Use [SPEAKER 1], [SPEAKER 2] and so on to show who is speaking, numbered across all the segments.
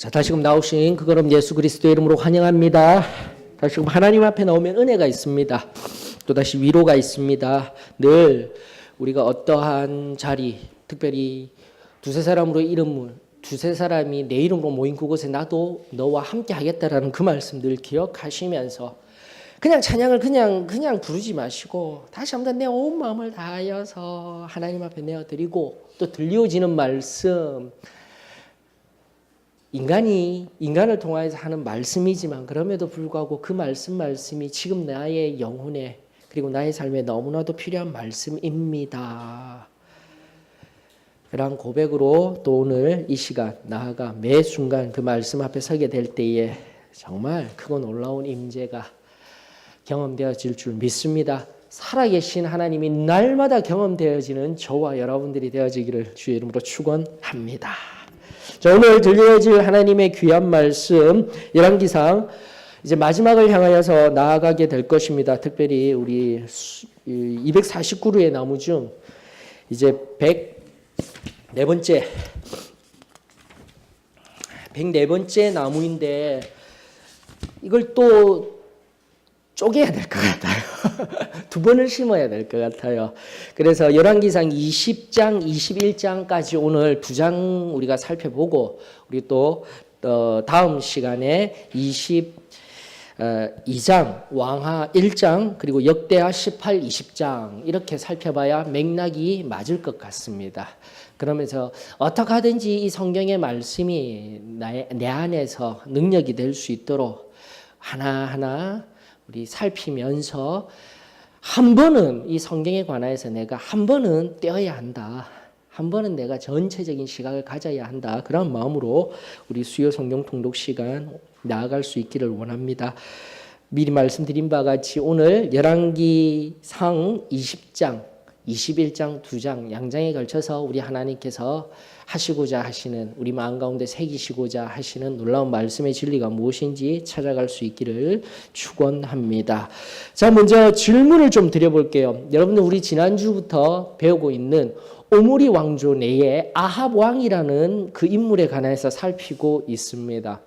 [SPEAKER 1] 자, 다시금 나오신 그거는 예수 그리스도의 이름으로 환영합니다. 다시금 하나님 앞에 나오면 은혜가 있습니다. 또다시 위로가 있습니다. 늘 우리가 어떠한 자리, 특별히 두세 사람이 내 이름으로 모인 그곳에 나도 너와 함께 하겠다라는 그 말씀 늘 기억하시면서 그냥 찬양을 그냥 부르지 마시고 다시 한번 내 온 마음을 다하여서 하나님 앞에 내어드리고 또 들려지는 말씀, 인간을 통하여서 하는 말씀이지만 그럼에도 불구하고 그 말씀이 지금 나의 영혼에 그리고 나의 삶에 너무나도 필요한 말씀입니다. 그런 고백으로 또 오늘 이 시간 나아가 매 순간 그 말씀 앞에 서게 될 때에 정말 크고 놀라운 임재가 경험되어질 줄 믿습니다. 살아계신 하나님이 날마다 경험되어지는 저와 여러분들이 되어지기를 주의 이름으로 축원합니다. 자, 오늘 들려질 하나님의 귀한 말씀 열왕기상 이제 마지막을 향하여서 나아가게 될 것입니다. 특별히 우리 249그루의 나무 중 이제 104번째 나무인데 이걸 또 쪼개야 될 것 같아요. 두 번을 심어야 될 것 같아요. 그래서 열왕기상 20장, 21장까지 오늘 2장 우리가 살펴보고 우리 또 다음 시간에 22장, 왕하 1장, 그리고 역대하 18, 20장 이렇게 살펴봐야 맥락이 맞을 것 같습니다. 그러면서 어떻게 하든지 이 성경의 말씀이 내 안에서 능력이 될 수 있도록 하나하나 우리 살피면서 한 번은 이 성경에 관하여서 내가 한 번은 떼어야 한다. 한 번은 내가 전체적인 시각을 가져야 한다. 그런 마음으로 우리 수요 성경 통독 시간 나아갈 수 있기를 원합니다. 미리 말씀드린 바와 같이 오늘 열왕기상 20장, 21장 2장 양장에 걸쳐서 우리 하나님께서 하시고자 하시는 우리 마음 가운데 새기시고자 하시는 놀라운 말씀의 진리가 무엇인지 찾아갈 수 있기를 축원합니다. 자, 먼저 질문을 좀 드려볼게요. 여러분들 우리 지난주부터 배우고 있는 오므리 왕조 내에 아합 왕이라는 그 인물에 관해서 살피고 있습니다.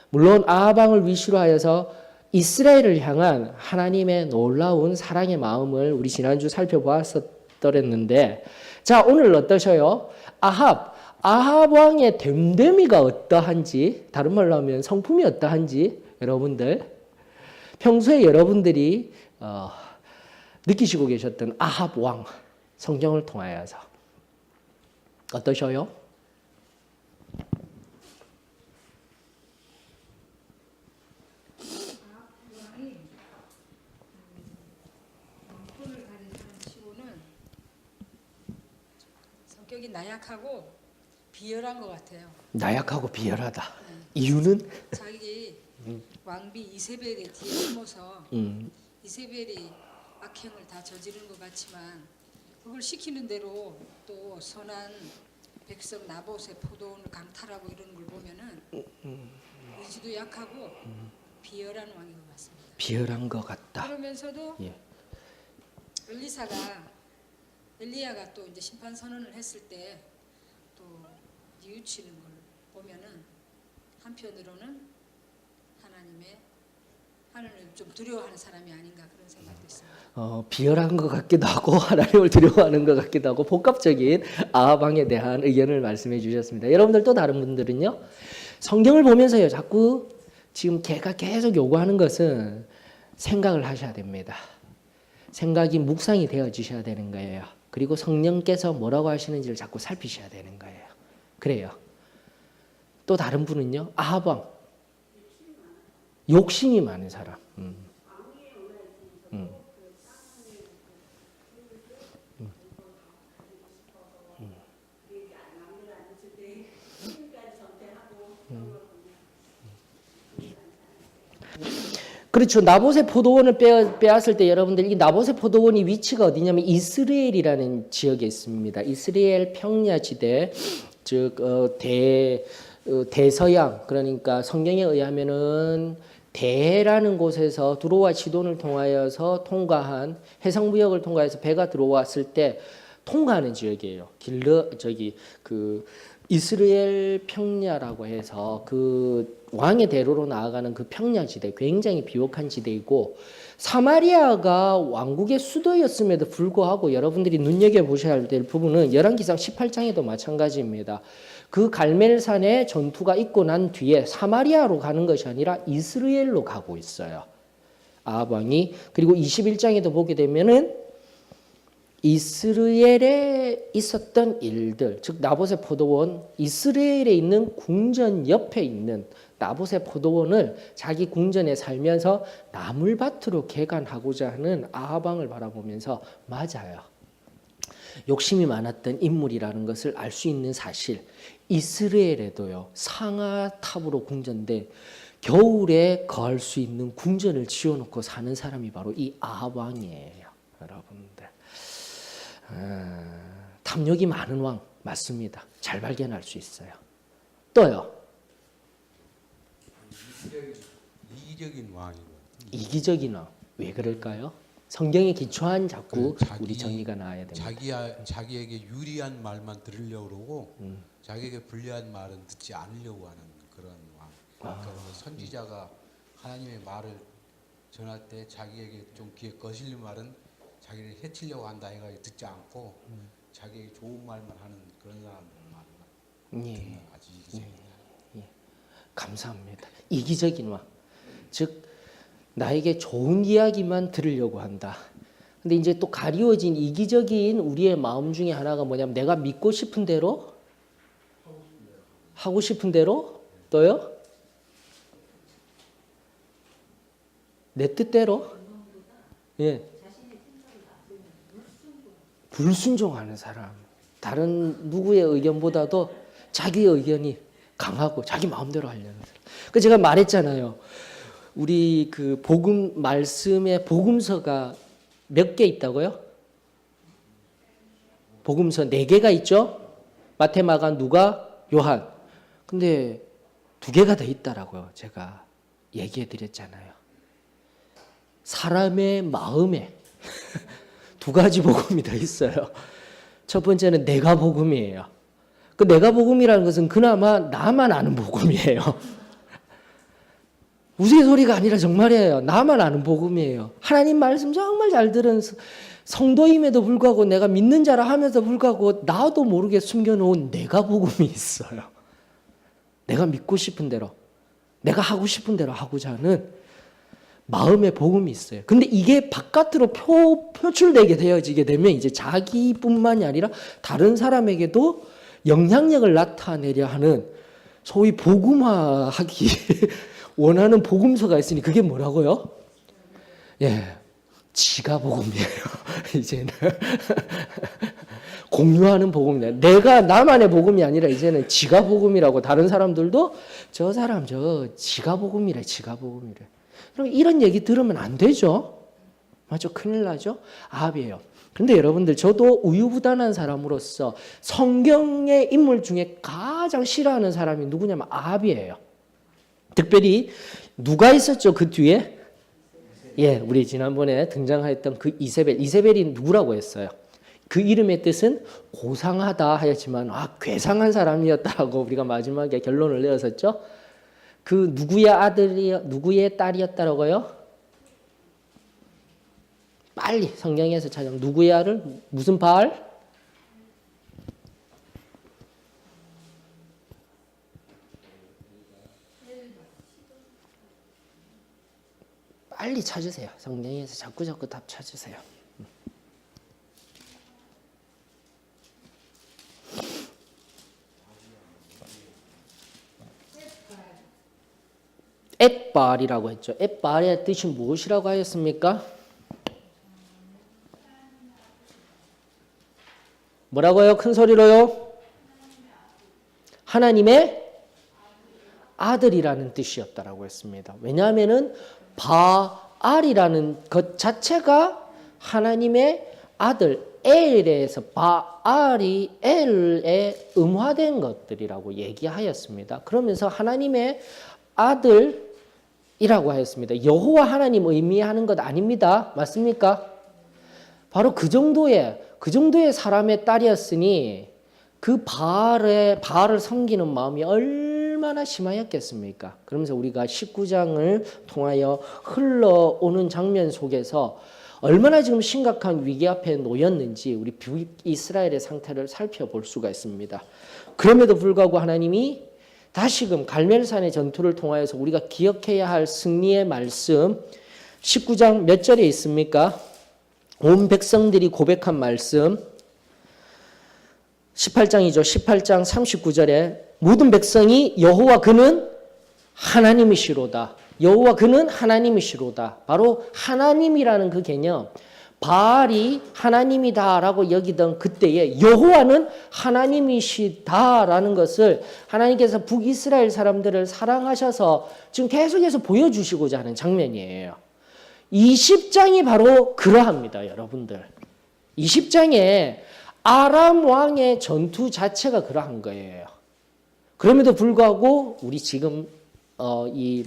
[SPEAKER 1] 물론 아합 왕을 위시로 하여서 이스라엘을 향한 하나님의 놀라운 사랑의 마음을 우리 지난주 살펴보았었더랬는데 자, 오늘 어떠셔요? 아합 왕의 됨됨이가 어떠한지, 다른 말로 하면 성품이 어떠한지 여러분들 평소에 여러분들이 느끼시고 계셨던 아합 왕 성경을 통하여서 어떠셔요?
[SPEAKER 2] 성격이 나약하고 비열한 것 같아요.
[SPEAKER 1] 나약하고 비열하다. 이유는?
[SPEAKER 2] 자기 왕비 이세벨의 뒤에 숨어서 이세벨이 악행을 다 저지른 것 같지만 그걸 시키는 대로 또 선한 백성 나봇의 포도원을 강탈하고 이런 걸 보면은 의지도 약하고 비열한 왕인 것 같습니다.
[SPEAKER 1] 비열한 것 같다.
[SPEAKER 2] 그러면서도
[SPEAKER 1] 예.
[SPEAKER 2] 엘리야가 또 이제 심판 선언을 했을 때 또 뉘우치는 걸 보면은 한편으로는 하나님을 좀 두려워하는 사람이 아닌가 그런 생각도 있습니다.
[SPEAKER 1] 비열한 것 같기도 하고 하나님을 두려워하는 것 같기도 하고 복합적인 아합 왕에 대한 의견을 말씀해 주셨습니다. 여러분들 또 다른 분들은요? 성경을 보면서요 자꾸 지금 걔가 계속 요구하는 것은 생각을 하셔야 됩니다. 생각이 묵상이 되어지셔야 되는 거예요. 그리고 성령께서 뭐라고 하시는지를 자꾸 살피셔야 되는 거예요. 그래요. 또 다른 분은요. 아합 왕. 욕심이 많은 사람. 그렇죠. 나봇의 포도원을 빼앗을 때 여러분들 이 나봇의 포도원이 위치가 어디냐면 이스라엘이라는 지역에 있습니다. 이스라엘 평야지대 즉 대서양 그러니까 성경에 의하면은 대라는 곳에서 두로와 시돈을 통하여서 통과한 해상무역을 통과해서 배가 들어왔을 때 통과하는 지역이에요. 이스라엘 평야라고 해서 그 왕의 대로로 나아가는 그 평야 지대, 굉장히 비옥한 지대이고 사마리아가 왕국의 수도였음에도 불구하고 여러분들이 눈여겨보셔야 될 부분은 열왕기상 18장에도 마찬가지입니다. 그 갈멜산에 전투가 있고 난 뒤에 사마리아로 가는 것이 아니라 이스라엘로 가고 있어요. 아합 왕이. 그리고 21장에도 보게 되면은 이스라엘에 있었던 일들, 즉 나봇의 포도원, 이스라엘에 있는 궁전 옆에 있는 나봇의 포도원을 자기 궁전에 살면서 나물밭으로 개간하고자 하는 아합 왕을 바라보면서 맞아요. 욕심이 많았던 인물이라는 것을 알 수 있는 사실. 이스라엘에도요, 상하탑으로 궁전돼 겨울에 거할 수 있는 궁전을 지어놓고 사는 사람이 바로 이 아합 왕이에요, 여러분들. 탐욕이 많은 왕 맞습니다. 잘 발견할 수 있어요. 또요.
[SPEAKER 3] 이기적인 왕이고.
[SPEAKER 1] 이기적인 왕. 왜 그럴까요? 성경에 기초한 자꾸
[SPEAKER 3] 자기,
[SPEAKER 1] 우리 정리가 나와야 됩니다.
[SPEAKER 3] 자기에게 유리한 말만 들으려고 그러고 자기에게 불리한 말은 듣지 않으려고 하는 그런 왕. 그러니까 선지자가 하나님의 말을 전할 때 자기에게 좀 귀에 거슬리는 말은 자기를 해치려고 한다 해가지고 듣지 않고 자기에게 좋은 말만 하는 그런 사람들 말만
[SPEAKER 1] 예.
[SPEAKER 3] 듣는 아주 이기적입니다.
[SPEAKER 1] 예. 감사합니다. 이기적인 왕. 즉 나에게 좋은 이야기만 들으려고 한다. 근데 이제 또 가리워진 이기적인 우리의 마음 중에 하나가 뭐냐면 내가 믿고 싶은 대로 하고 싶은 대로 또요? 내 뜻대로? 예. 불순종하는 사람. 다른 누구의 의견보다도 자기 의견이 강하고 자기 마음대로 하려는 사람. 그 제가 말했잖아요. 우리 그 복음 말씀에 복음서가 몇 개 있다고요? 복음서 4개가 있죠? 마태, 마가, 누가, 요한. 근데 2개가 더 있다라고요. 제가 얘기해 드렸잖아요. 사람의 마음에 2가지 복음이 더 있어요. 첫 번째는 내가 복음이에요. 그 내가 복음이라는 것은 그나마 나만 아는 복음이에요. 우스갯소리가 아니라 정말이에요. 나만 아는 복음이에요. 하나님 말씀 정말 잘 들은 성도임에도 불구하고 내가 믿는 자라 하면서 불구하고 나도 모르게 숨겨놓은 내가 복음이 있어요. 내가 믿고 싶은 대로, 내가 하고 싶은 대로 하고자 하는 마음의 복음이 있어요. 근데 이게 바깥으로 표출되게 되어지게 되면 이제 자기뿐만이 아니라 다른 사람에게도 영향력을 나타내려 하는 소위 복음화하기 원하는 복음서가 있으니 그게 뭐라고요? 예, 지가 복음이에요. 이제는 공유하는 복음이에요. 내가 나만의 복음이 아니라 이제는 지가 복음이라고 다른 사람들도 저 사람 저 지가 복음이래, 지가 복음이래. 그럼 이런 얘기 들으면 안 되죠. 맞죠? 큰일 나죠? 아합이에요. 그런데 여러분들 저도 우유부단한 사람으로서 성경의 인물 중에 가장 싫어하는 사람이 누구냐면 아합이에요. 특별히 누가 있었죠? 그 뒤에? 예, 우리 지난번에 등장했던 그 이세벨. 이세벨이 누구라고 했어요? 그 이름의 뜻은 고상하다 하였지만 괴상한 사람이었다고 우리가 마지막에 결론을 내었었죠. 그 누구의 딸이었다라고요? 빨리 성경에서 찾아 누구의 아들? 무슨 바알? 빨리 찾으세요. 성경에서 자꾸 답 찾으세요. 엣발이라고 했죠. 엣발의 뜻이 무엇이라고 하였습니까? 뭐라고요? 큰 소리로요. 하나님의 아들이라는 뜻이었다라고 했습니다. 왜냐하면은 바알이라는 것 자체가 하나님의 아들 엘에서 바알이 엘에 음화된 것들이라고 얘기하였습니다. 그러면서 하나님의 아들이라고 하였습니다. 여호와 하나님 의미하는 것 아닙니다. 맞습니까? 바로 그 정도의 사람의 딸이었으니 그 바알을 섬기는 마음이 얼마나 심하였겠습니까? 그러면서 우리가 19장을 통하여 흘러오는 장면 속에서 얼마나 지금 심각한 위기 앞에 놓였는지 우리 북이스라엘의 상태를 살펴볼 수가 있습니다. 그럼에도 불구하고 하나님이 다시금 갈멜산의 전투를 통하여서 우리가 기억해야 할 승리의 말씀 19장 몇 절에 있습니까? 온 백성들이 고백한 말씀 18장이죠. 18장 39절에 모든 백성이 여호와 그는 하나님이시로다. 여호와 그는 하나님이시로다. 바로 하나님이라는 그 개념, 바알이 하나님이다라고 여기던 그때에 여호와는 하나님이시다라는 것을 하나님께서 북이스라엘 사람들을 사랑하셔서 지금 계속해서 보여주시고자 하는 장면이에요. 20장이 바로 그러합니다, 여러분들. 20장에 아람 왕의 전투 자체가 그러한 거예요. 그럼에도 불구하고 우리 지금 이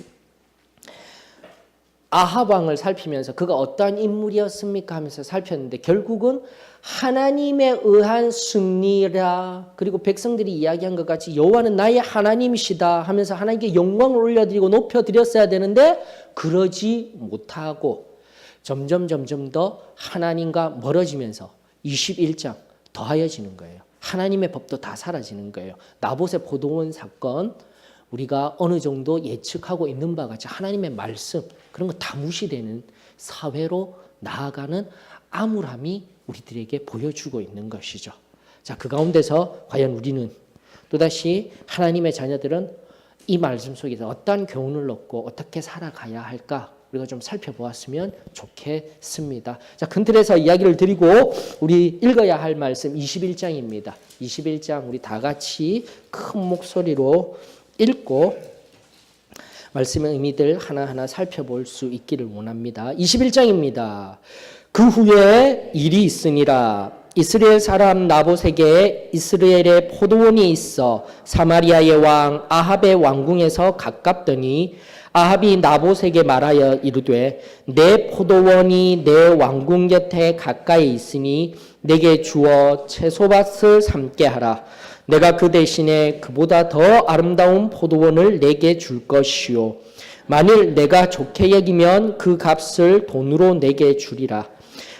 [SPEAKER 1] 아합 왕을 살피면서 그가 어떠한 인물이었습니까 하면서 살폈는데 결국은 하나님에 의한 승리라, 그리고 백성들이 이야기한 것 같이 여호와는 나의 하나님이시다 하면서 하나님께 영광을 올려드리고 높여드렸어야 되는데 그러지 못하고 점점 더 하나님과 멀어지면서 21장 더하여지는 거예요. 하나님의 법도 다 사라지는 거예요. 나봇의 포도원 사건, 우리가 어느 정도 예측하고 있는 바와 같이 하나님의 말씀, 그런 거 다 무시되는 사회로 나아가는 암울함이 우리들에게 보여주고 있는 것이죠. 자, 그 가운데서 과연 우리는 또다시 하나님의 자녀들은 이 말씀 속에서 어떠한 교훈을 얻고 어떻게 살아가야 할까? 우리가 좀 살펴보았으면 좋겠습니다. 자, 큰 틀에서 이야기를 드리고 우리 읽어야 할 말씀 21장입니다. 21장 우리 다 같이 큰 목소리로 읽고 말씀의 의미들 하나하나 살펴볼 수 있기를 원합니다. 21장입니다. 그 후에 일이 있으니라. 이스라엘 사람 나봇에게 이스라엘의 포도원이 있어 사마리아의 왕 아합의 왕궁에서 가깝더니 아합이 나봇에게 말하여 이르되 내 포도원이 내 왕궁 곁에 가까이 있으니 내게 주어 채소밭을 삼게 하라. 내가 그 대신에 그보다 더 아름다운 포도원을 내게 줄 것이요 만일 내가 좋게 여기면 그 값을 돈으로 내게 주리라.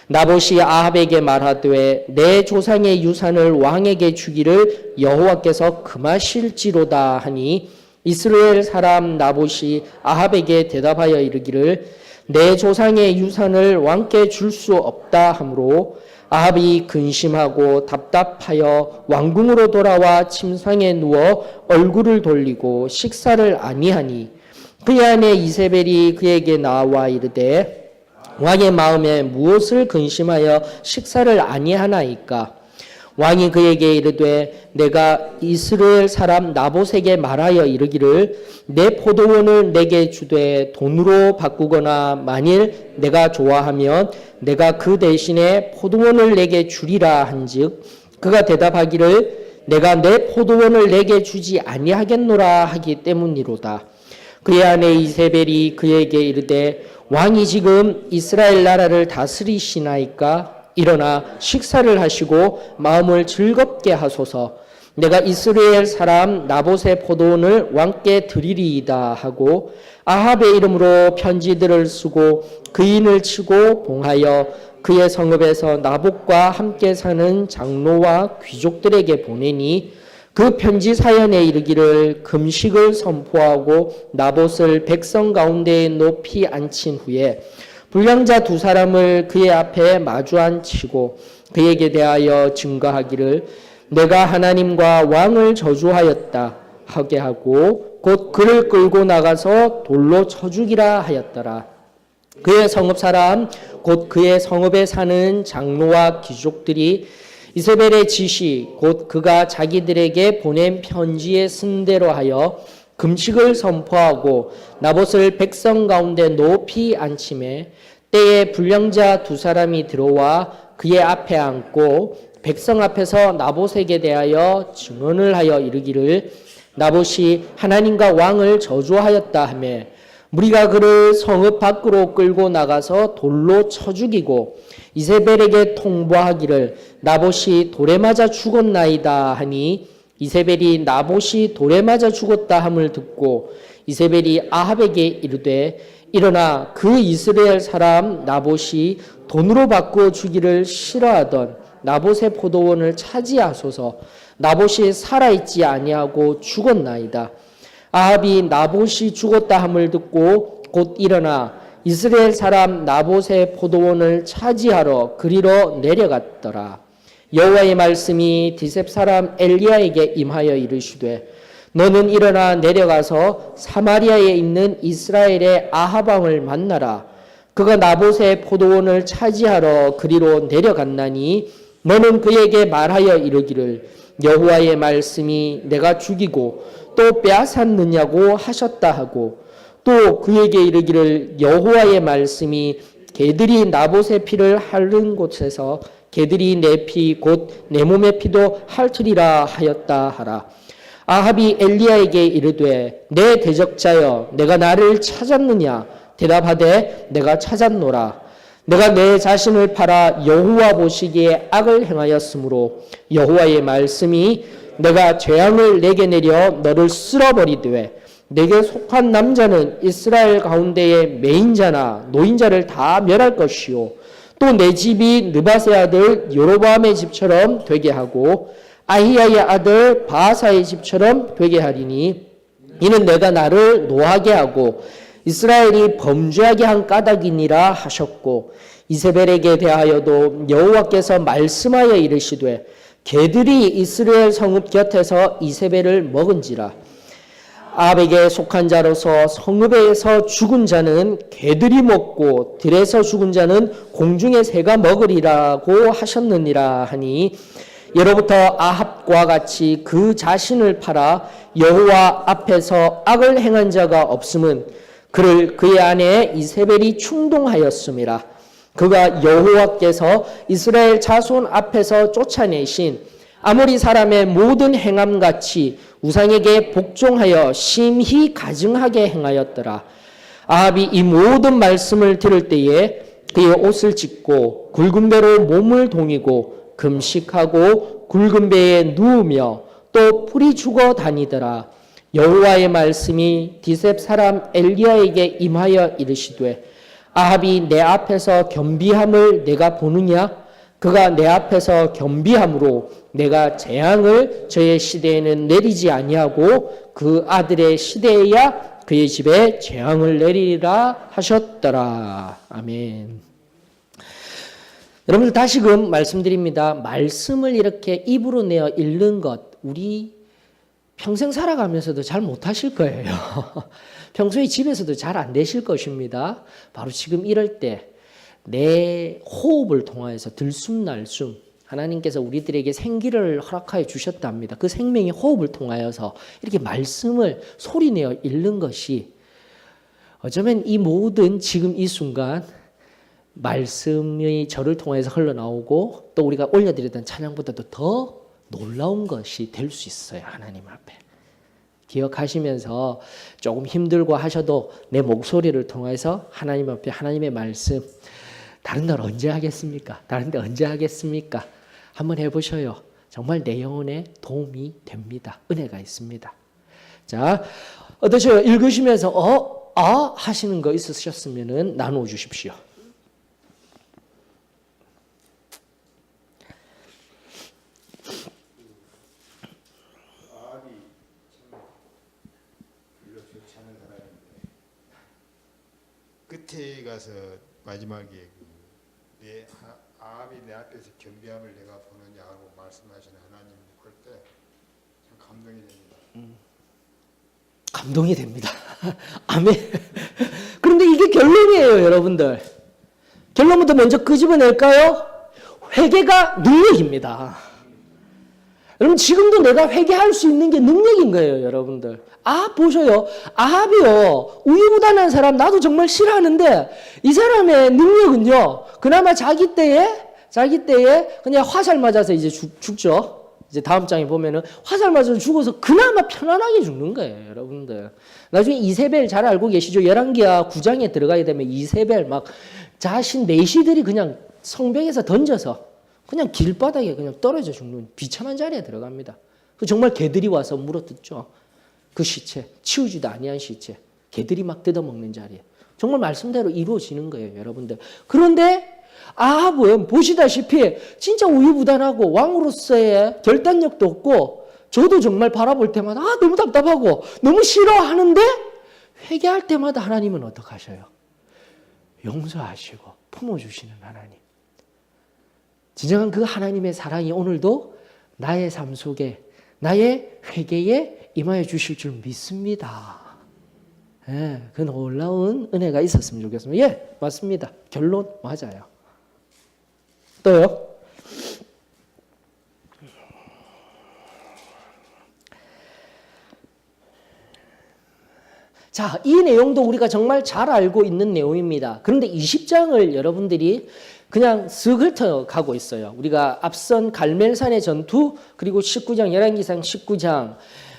[SPEAKER 1] 나봇이 아합에게 말하되 내 조상의 유산을 왕에게 주기를 여호와께서 금하실지로다 하니 이스라엘 사람 나봇이 아합에게 대답하여 이르기를 내 조상의 유산을 왕께 줄 수 없다 하므로 아합이 근심하고 답답하여 왕궁으로 돌아와 침상에 누워 얼굴을 돌리고 식사를 아니하니 그의 아내 이세벨이 그에게 나와 이르되 왕의 마음에 무엇을 근심하여 식사를 아니하나이까? 왕이 그에게 이르되 내가 이스라엘 사람 나봇에게 말하여 이르기를 내 포도원을 내게 주되 돈으로 바꾸거나 만일 내가 좋아하면 내가 그 대신에 포도원을 내게 주리라 한즉 그가 대답하기를 내가 내 포도원을 내게 주지 아니하겠노라 하기 때문이로다. 그의 아내 이세벨이 그에게 이르되 왕이 지금 이스라엘 나라를 다스리시나이까? 일어나 식사를 하시고 마음을 즐겁게 하소서. 내가 이스라엘 사람 나봇의 포도원을 왕께 드리리이다 하고 아합의 이름으로 편지들을 쓰고 그인을 치고 봉하여 그의 성읍에서 나봇과 함께 사는 장로와 귀족들에게 보내니 그 편지 사연에 이르기를 금식을 선포하고 나봇을 백성 가운데에 높이 앉힌 후에 불량자 두 사람을 그의 앞에 마주 앉히고 그에게 대하여 증거하기를 내가 하나님과 왕을 저주하였다 하게 하고 곧 그를 끌고 나가서 돌로 쳐 죽이라 하였더라. 그의 성읍 사람 곧 그의 성읍에 사는 장로와 귀족들이 이세벨의 지시 곧 그가 자기들에게 보낸 편지에 쓴 대로 하여 금식을 선포하고 나봇을 백성 가운데 높이 앉히매 때에 불량자 두 사람이 들어와 그의 앞에 앉고 백성 앞에서 나봇에게 대하여 증언을 하여 이르기를 나봇이 하나님과 왕을 저주하였다 하며 무리가 그를 성읍 밖으로 끌고 나가서 돌로 쳐 죽이고 이세벨에게 통보하기를 나봇이 돌에 맞아 죽었나이다 하니 이세벨이 나봇이 돌에 맞아 죽었다 함을 듣고 이세벨이 아합에게 이르되 일어나 그 이스라엘 사람 나봇이 돈으로 바꾸어 주기를 싫어하던 나봇의 포도원을 차지하소서. 나봇이 살아있지 아니하고 죽었나이다. 아합이 나봇이 죽었다 함을 듣고 곧 일어나 이스라엘 사람 나봇의 포도원을 차지하러 그리로 내려갔더라. 여호와의 말씀이 디셉 사람 엘리야에게 임하여 이르시되 너는 일어나 내려가서 사마리아에 있는 이스라엘의 아합 왕을 만나라. 그가 나봇의 포도원을 차지하러 그리로 내려갔나니 너는 그에게 말하여 이르기를 여호와의 말씀이 내가 죽이고 또 빼앗았느냐고 하셨다 하고 또 그에게 이르기를 여호와의 말씀이 개들이 나봇의 피를 핥은 곳에서 개들이 내 피 곧 내 몸의 피도 핥으리라 하였다 하라. 아합이 엘리야에게 이르되 내 대적자여 내가 나를 찾았느냐 대답하되 내가 찾았노라. 내가 내 자신을 팔아 여호와 보시기에 악을 행하였으므로 여호와의 말씀이 내가 재앙을 내게 내려 너를 쓸어버리되 내게 속한 남자는 이스라엘 가운데의 매인자나 노인자를 다 멸할 것이요 또 내 집이 느밧의 아들 여로보암의 집처럼 되게 하고 아히야의 아들 바하사의 집처럼 되게 하리니 이는 내가 나를 노하게 하고 이스라엘이 범죄하게 한 까닭이니라 하셨고 이세벨에게 대하여도 여호와께서 말씀하여 이르시되 개들이 이스라엘 성읍 곁에서 이세벨을 먹은지라. 아합에게 속한 자로서 성읍에서 죽은 자는 개들이 먹고 들에서 죽은 자는 공중의 새가 먹으리라고 하셨느니라 하니 예로부터 아합과 같이 그 자신을 팔아 여호와 앞에서 악을 행한 자가 없음은 그를 그의 아내 이세벨이 충동하였음이라. 그가 여호와께서 이스라엘 자손 앞에서 쫓아내신 아모리 사람의 모든 행함같이 우상에게 복종하여 심히 가증하게 행하였더라. 아합이 이 모든 말씀을 들을 때에 그의 옷을 찢고 굵은 배로 몸을 동이고 금식하고 굵은 배에 누우며 또 풀이 죽어 다니더라. 여호와의 말씀이 디셉 사람 엘리야에게 임하여 이르시되 아합이 내 앞에서 겸비함을 내가 보느냐? 그가 내 앞에서 겸비함으로 내가 재앙을 저의 시대에는 내리지 아니하고 그 아들의 시대에야 그의 집에 재앙을 내리리라 하셨더라. 아멘. 여러분들 다시금 말씀드립니다. 말씀을 이렇게 입으로 내어 읽는 것 우리 평생 살아가면서도 잘 못하실 거예요. 평소에 집에서도 잘 안 되실 것입니다. 바로 지금 이럴 때 내 호흡을 통하여서 들숨 날숨 하나님께서 우리들에게 생기를 허락하여 주셨답니다. 그 생명의 호흡을 통하여서 이렇게 말씀을 소리내어 읽는 것이 어쩌면 이 모든 지금 이 순간 말씀이 저를 통해서 흘러나오고 또 우리가 올려드렸던 찬양보다도 더 놀라운 것이 될 수 있어요. 하나님 앞에. 기억하시면서 조금 힘들고 하셔도 내 목소리를 통해서 하나님 앞에 하나님의 말씀 다른 날 언제 하겠습니까? 다른 데 언제 하겠습니까? 한번 해보셔요. 정말 내 영혼에 도움이 됩니다. 은혜가 있습니다. 자, 어떠세요? 읽으시면서 하시는 거 있으셨으면 나누어 주십시오.
[SPEAKER 4] 끝에 가서 마지막에 아합이 내 앞에서 겸비함을 내가 보느냐고 말씀하시는 하나님 볼 때 참 감동이 됩니다.
[SPEAKER 1] 감동이 됩니다. 아멘. 그런데 이게 결론이에요, 여러분들. 결론부터 먼저 끄집어낼까요? 회개가 능력입니다. 여러분 지금도 내가 회개할 수 있는 게 능력인 거예요, 여러분들. 보셔요. 아합이요. 우유부단한 사람 나도 정말 싫어하는데 이 사람의 능력은요. 그나마 자기 때에 그냥 화살 맞아서 이제 죽죠. 이제 다음 장에 보면은 화살 맞아서 죽어서 그나마 편안하게 죽는 거예요, 여러분들. 나중에 이세벨 잘 알고 계시죠? 열왕기하 9장에 들어가게 되면 이세벨 막 자신 내시들이 그냥 성벽에서 던져서 그냥 길바닥에 그냥 떨어져 죽는 비참한 자리에 들어갑니다. 그 정말 개들이 와서 물어뜯죠. 그 시체, 치우지도 아니한 시체, 개들이 막 뜯어먹는 자리에. 정말 말씀대로 이루어지는 거예요, 여러분들. 그런데 아합은 보시다시피 진짜 우유부단하고 왕으로서의 결단력도 없고 저도 정말 바라볼 때마다 너무 답답하고 너무 싫어하는데 회개할 때마다 하나님은 어떻게 하셔요? 용서하시고 품어주시는 하나님. 진정한 그 하나님의 사랑이 오늘도 나의 삶 속에 나의 회개에 임하여 주실 줄 믿습니다. 예, 그 놀라운 은혜가 있었으면 좋겠습니다. 예, 맞습니다. 결론 맞아요. 또요. 자, 이 내용도 우리가 정말 잘 알고 있는 내용입니다. 그런데 20장을 여러분들이 그냥 쓱 훑어가고 있어요. 우리가 앞선 갈멜산의 전투, 그리고 19장, 열왕기상 19장,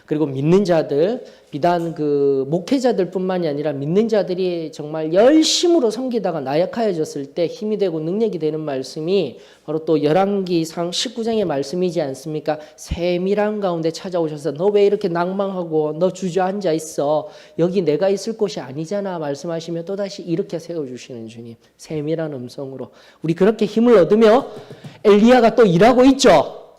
[SPEAKER 1] 그리고 믿는 자들, 비단 그 목회자들뿐만이 아니라 믿는 자들이 정말 열심으로 섬기다가 나약하여졌을 때 힘이 되고 능력이 되는 말씀이 바로 또 열왕기상 19장의 말씀이지 않습니까? 세밀한 가운데 찾아오셔서 너 왜 이렇게 낭망하고 너 주저앉아 있어? 여기 내가 있을 곳이 아니잖아 말씀하시며 또다시 이렇게 세워주시는 주님. 세밀한 음성으로 우리 그렇게 힘을 얻으며 엘리야가 또 일하고 있죠.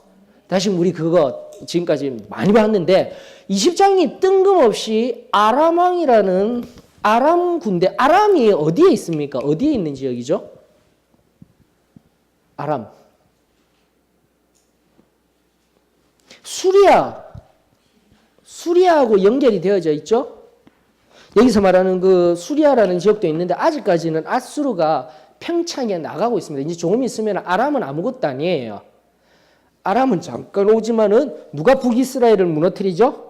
[SPEAKER 1] 다시 우리 그거 지금까지 많이 봤는데 20장이 뜬금없이 아람왕이라는 아람 군대, 아람이 어디에 있습니까? 어디에 있는 지역이죠? 아람. 수리아하고 연결이 되어져 있죠? 여기서 말하는 그 수리아라는 지역도 있는데 아직까지는 아수르가 팽창해 나가고 있습니다. 이제 조금 있으면 아람은 아무것도 아니에요. 아람은 잠깐 오지만은 누가 북이스라엘을 무너뜨리죠?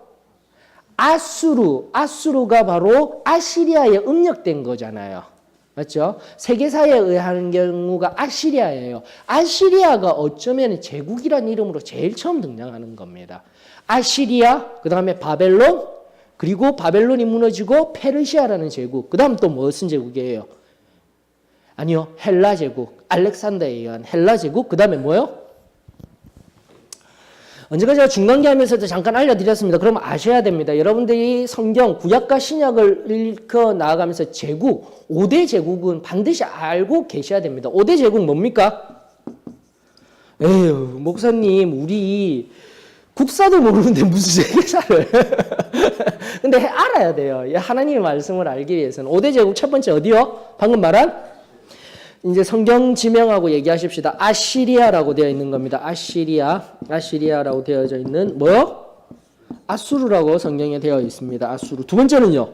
[SPEAKER 1] 아수르가 바로 아시리아에 음력된 거잖아요. 맞죠? 세계사에 의하는 경우가 아시리아예요. 아시리아가 어쩌면 제국이라는 이름으로 제일 처음 등장하는 겁니다. 아시리아, 그 다음에 바벨론, 그리고 바벨론이 무너지고 페르시아라는 제국, 그 다음 또 무슨 제국이에요? 아니요, 헬라 제국, 알렉산더에 의한 헬라 제국, 그 다음에 뭐요? 언제가 제가 중간기 하면서도 잠깐 알려드렸습니다. 그럼 아셔야 됩니다. 여러분들이 성경, 구약과 신약을 읽어 나아가면서 제국, 5대 제국은 반드시 알고 계셔야 됩니다. 5대 제국 뭡니까? 에휴, 목사님, 우리 국사도 모르는데 무슨 세계사를. 근데 알아야 돼요. 하나님의 말씀을 알기 위해서는. 5대 제국 첫 번째 어디요? 방금 말한? 이제 성경 지명하고 얘기하십시다. 아시리아라고 되어 있는 겁니다. 아시리아라고 되어져 있는 뭐요? 아수르라고 성경에 되어 있습니다. 아수르. 두 번째는요.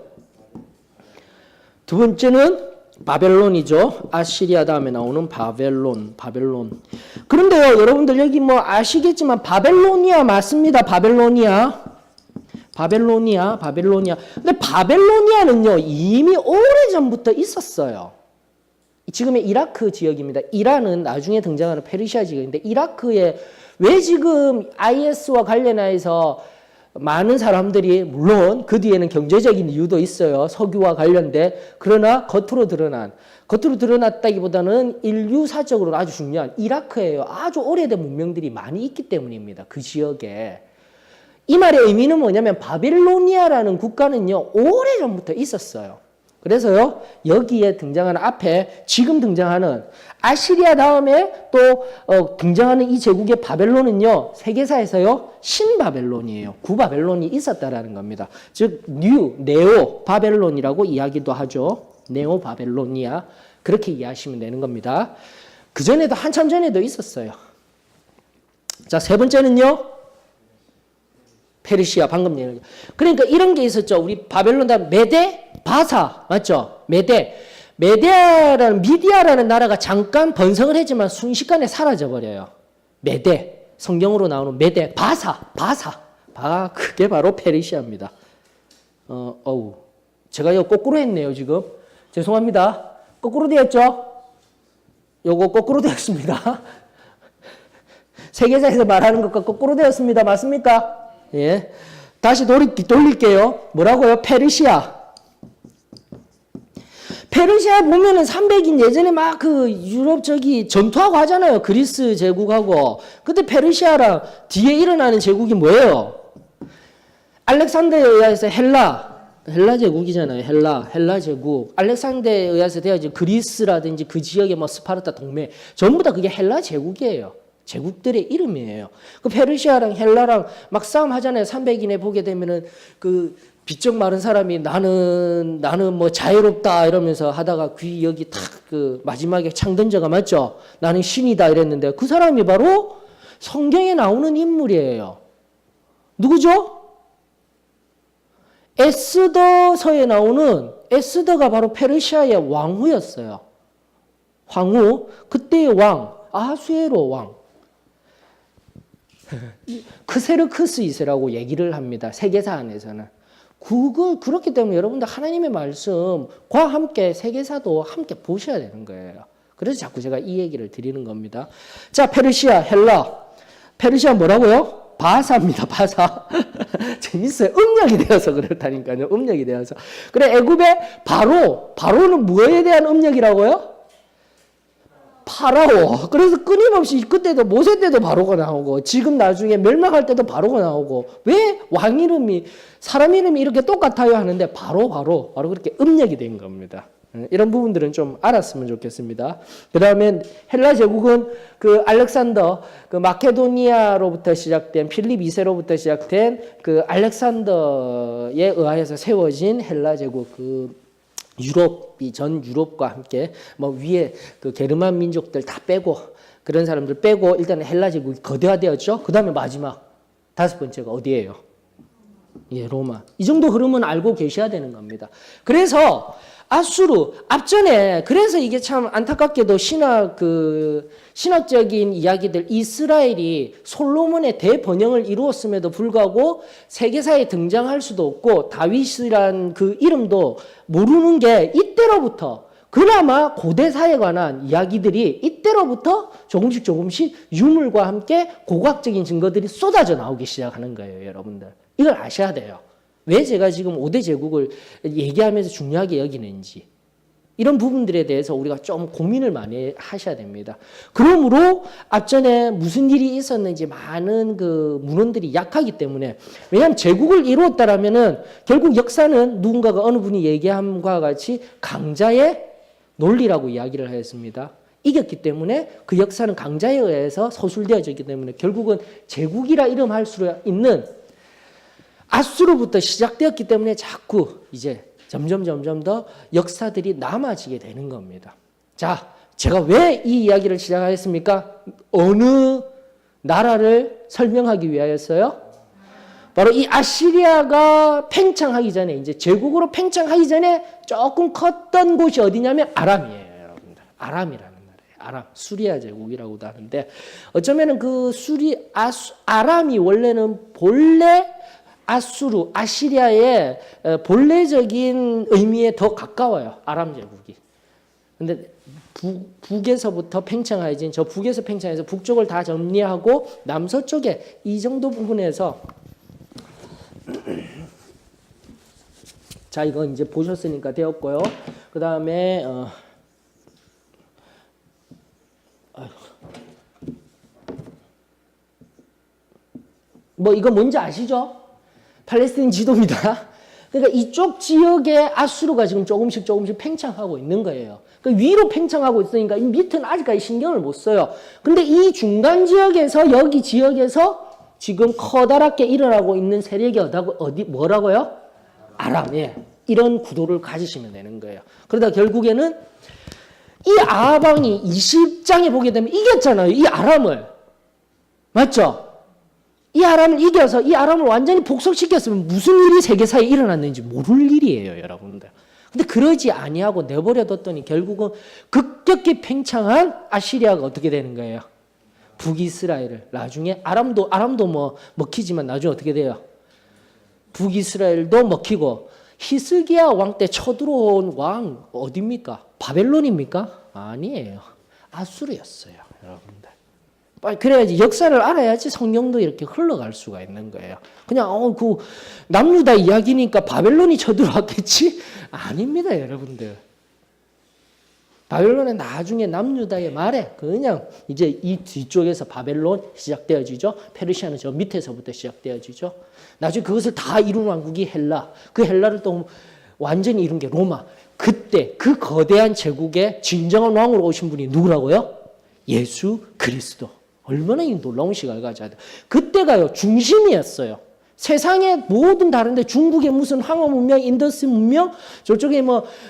[SPEAKER 1] 두 번째는 바벨론이죠. 아시리아 다음에 나오는 바벨론. 그런데요, 여러분들 여기 뭐 아시겠지만 바벨로니아 맞습니다. 바벨로니아. 근데 바벨로니아는요, 이미 오래전부터 있었어요. 지금의 이라크 지역입니다. 이란은 나중에 등장하는 페르시아 지역인데 이라크에 왜 지금 IS와 관련해서 많은 사람들이 물론 그 뒤에는 경제적인 이유도 있어요. 석유와 관련된. 그러나 겉으로 드러났다기보다는 인류사적으로 아주 중요한 이라크에요. 아주 오래된 문명들이 많이 있기 때문입니다. 그 지역에. 이 말의 의미는 뭐냐면 바빌로니아라는 국가는요. 오래전부터 있었어요. 그래서요, 여기에 등장하는 앞에 지금 등장하는 아시리아 다음에 또 등장하는 이 제국의 바벨론은요, 세계사에서요, 신바벨론이에요. 구바벨론이 있었다라는 겁니다. 즉, 네오 바벨론이라고 이야기도 하죠. 네오 바벨로니아. 그렇게 이해하시면 되는 겁니다. 그전에도, 한참 전에도 있었어요. 자, 세 번째는요, 페르시아, 방금 얘기한 거. 그러니까 이런 게 있었죠. 우리 바벨론 다음 메데, 바사, 맞죠? 미디아라는 나라가 잠깐 번성을 했지만 순식간에 사라져버려요. 메데, 성경으로 나오는 메데, 바사. 그게 바로 페르시아입니다. 제가 이거 거꾸로 했네요, 지금. 죄송합니다. 거꾸로 되었죠? 요거 거꾸로 되었습니다. 세계사에서 말하는 것과 거꾸로 되었습니다. 맞습니까? 예. 다시 돌릴게요. 뭐라고요? 페르시아. 페르시아 보면은 300인 예전에 막 그 유럽 전투하고 하잖아요. 그리스 제국하고. 근데 페르시아랑 뒤에 일어나는 제국이 뭐예요? 알렉산더에 의해서 헬라 제국이잖아요. 헬라 제국. 알렉산더에 의해서 되어진 그리스라든지 그 지역의 뭐 스파르타 동맹 전부 다 그게 헬라 제국이에요. 제국들의 이름이에요. 그 페르시아랑 헬라랑 막 싸움하잖아요. 300인에 보게 되면은 그 비쩍 마른 사람이 나는 뭐 자유롭다 이러면서 하다가 귀 여기 탁 그 마지막에 창 던져가 맞죠? 나는 신이다 이랬는데 그 사람이 바로 성경에 나오는 인물이에요. 누구죠? 에스더서에 나오는 에스더가 바로 페르시아의 왕후였어요. 황후, 그때의 왕, 아수에로 왕. 크세르크스 2세라고 얘기를 합니다. 세계사 안에서는. 그렇기 때문에 여러분들 하나님의 말씀과 함께 세계사도 함께 보셔야 되는 거예요. 그래서 자꾸 제가 이 얘기를 드리는 겁니다. 자, 페르시아, 헬라. 페르시아 뭐라고요? 바사입니다. 바사. 재밌어요. 음력이 되어서 그렇다니까요. 음력이 되어서. 그래, 애굽의 바로는 뭐에 대한 음력이라고요? 파라오. 그래서 끊임없이 그때도 모세 때도 바로가 나오고 지금 나중에 멸망할 때도 바로가 나오고 왜 왕 이름이 사람 이름이 이렇게 똑같아요 하는데 바로 그렇게 음력이 된 겁니다. 이런 부분들은 좀 알았으면 좋겠습니다. 그 다음에 헬라 제국은 그 알렉산더 그 마케도니아로부터 시작된 필립 2세로부터 시작된 그 알렉산더에 의하여서 세워진 헬라 제국 그 유럽이 전 유럽과 함께 뭐 위에 그 게르만 민족들 다 빼고 그런 사람들 빼고 일단 헬라 제국이 거대화되었죠. 그 다음에 마지막 5번째가 어디예요? 예, 로마. 이 정도 흐름은 알고 계셔야 되는 겁니다. 그래서 아수르 앞전에 그래서 이게 참 안타깝게도 신학적인 이야기들 이스라엘이 솔로몬의 대번영을 이루었음에도 불구하고 세계사에 등장할 수도 없고 다윗이란 그 이름도 모르는 게 이때로부터 그나마 고대사에 관한 이야기들이 이때로부터 조금씩 유물과 함께 고고학적인 증거들이 쏟아져 나오기 시작하는 거예요, 여러분들. 이걸 아셔야 돼요. 왜 제가 지금 5대 제국을 얘기하면서 중요하게 여기는지 이런 부분들에 대해서 우리가 좀 고민을 많이 하셔야 됩니다. 그러므로 앞전에 무슨 일이 있었는지 많은 그 문헌들이 약하기 때문에 왜냐하면 제국을 이루었다라면은 결국 역사는 누군가가 어느 분이 얘기함과 같이 강자의 논리라고 이야기를 하였습니다. 이겼기 때문에 그 역사는 강자에 의해서 서술되어졌기 때문에 결국은 제국이라 이름할 수 있는 아수르부터 시작되었기 때문에 자꾸 이제 점점 더 역사들이 남아지게 되는 겁니다. 자, 제가 왜 이 이야기를 시작하였습니까? 어느 나라를 설명하기 위하였어요? 바로 이 아시리아가 팽창하기 전에 이제 제국으로 팽창하기 전에 조금 컸던 곳이 어디냐면 아람이에요, 여러분들. 아람이라는 나라예요. 아람, 수리아 제국이라고도 하는데 어쩌면은 그 아람이 원래는 본래 아시리아의 본래적인 의미에 더 가까워요. 아람 제국이. 근데 북에서부터 팽창해진 저 북에서 팽창해서 북쪽을 다 정리하고 남서쪽에 이 정도 부분에서 자, 이거 이제 보셨으니까 되었고요. 그 다음에 뭐 이거 뭔지 아시죠? 팔레스타인 지도입니다. 그러니까 이쪽 지역에 아수르가 지금 조금씩 팽창하고 있는 거예요. 그러니까 위로 팽창하고 있으니까 이 밑은 아직까지 신경을 못 써요. 근데 이 중간 지역에서 여기 지역에서 지금 커다랗게 일어나고 있는 세력이 뭐라고요? 아람. 예. 이런 구도를 가지시면 되는 거예요. 그러다 결국에는 이 아방이 20장에 보게 되면 이겼잖아요. 이 아람을. 맞죠? 이 아람을 이겨서 이 아람을 완전히 복속시켰으면 무슨 일이 세계사에 일어났는지 모를 일이에요, 여러분들. 근데 그러지 아니하고 내버려뒀더니 결국은 급격히 팽창한 아시리아가 어떻게 되는 거예요? 북이스라엘을 나중에 아람도 뭐 먹히지만 나중에 어떻게 돼요? 북이스라엘도 먹히고 히스기야 왕 때 쳐들어온 왕 어디입니까? 바벨론입니까? 아니에요. 아수르였어요, 여러분들. 그래야지 역사를 알아야지 성경도 이렇게 흘러갈 수가 있는 거예요. 그냥 그 남유다 이야기니까 바벨론이 쳐들어왔겠지? 아닙니다, 여러분들. 바벨론은 나중에 남유다의 말에 그냥 이제 이 뒤쪽에서 바벨론 시작되어지죠. 페르시아는 저 밑에서부터 시작되어지죠. 나중에 그것을 다 이룬 왕국이 헬라. 그 헬라를 또 완전히 이룬 게 로마. 그때 그 거대한 제국의 진정한 왕으로 오신 분이 누구라고요? 예수 그리스도. 얼마나 이 놀라운 시간을 가져야 돼. 그때가요 중심이었어요. 세상의 모든 다른데 중국의 무슨 황호 문명, 인더스 문명, 저쪽에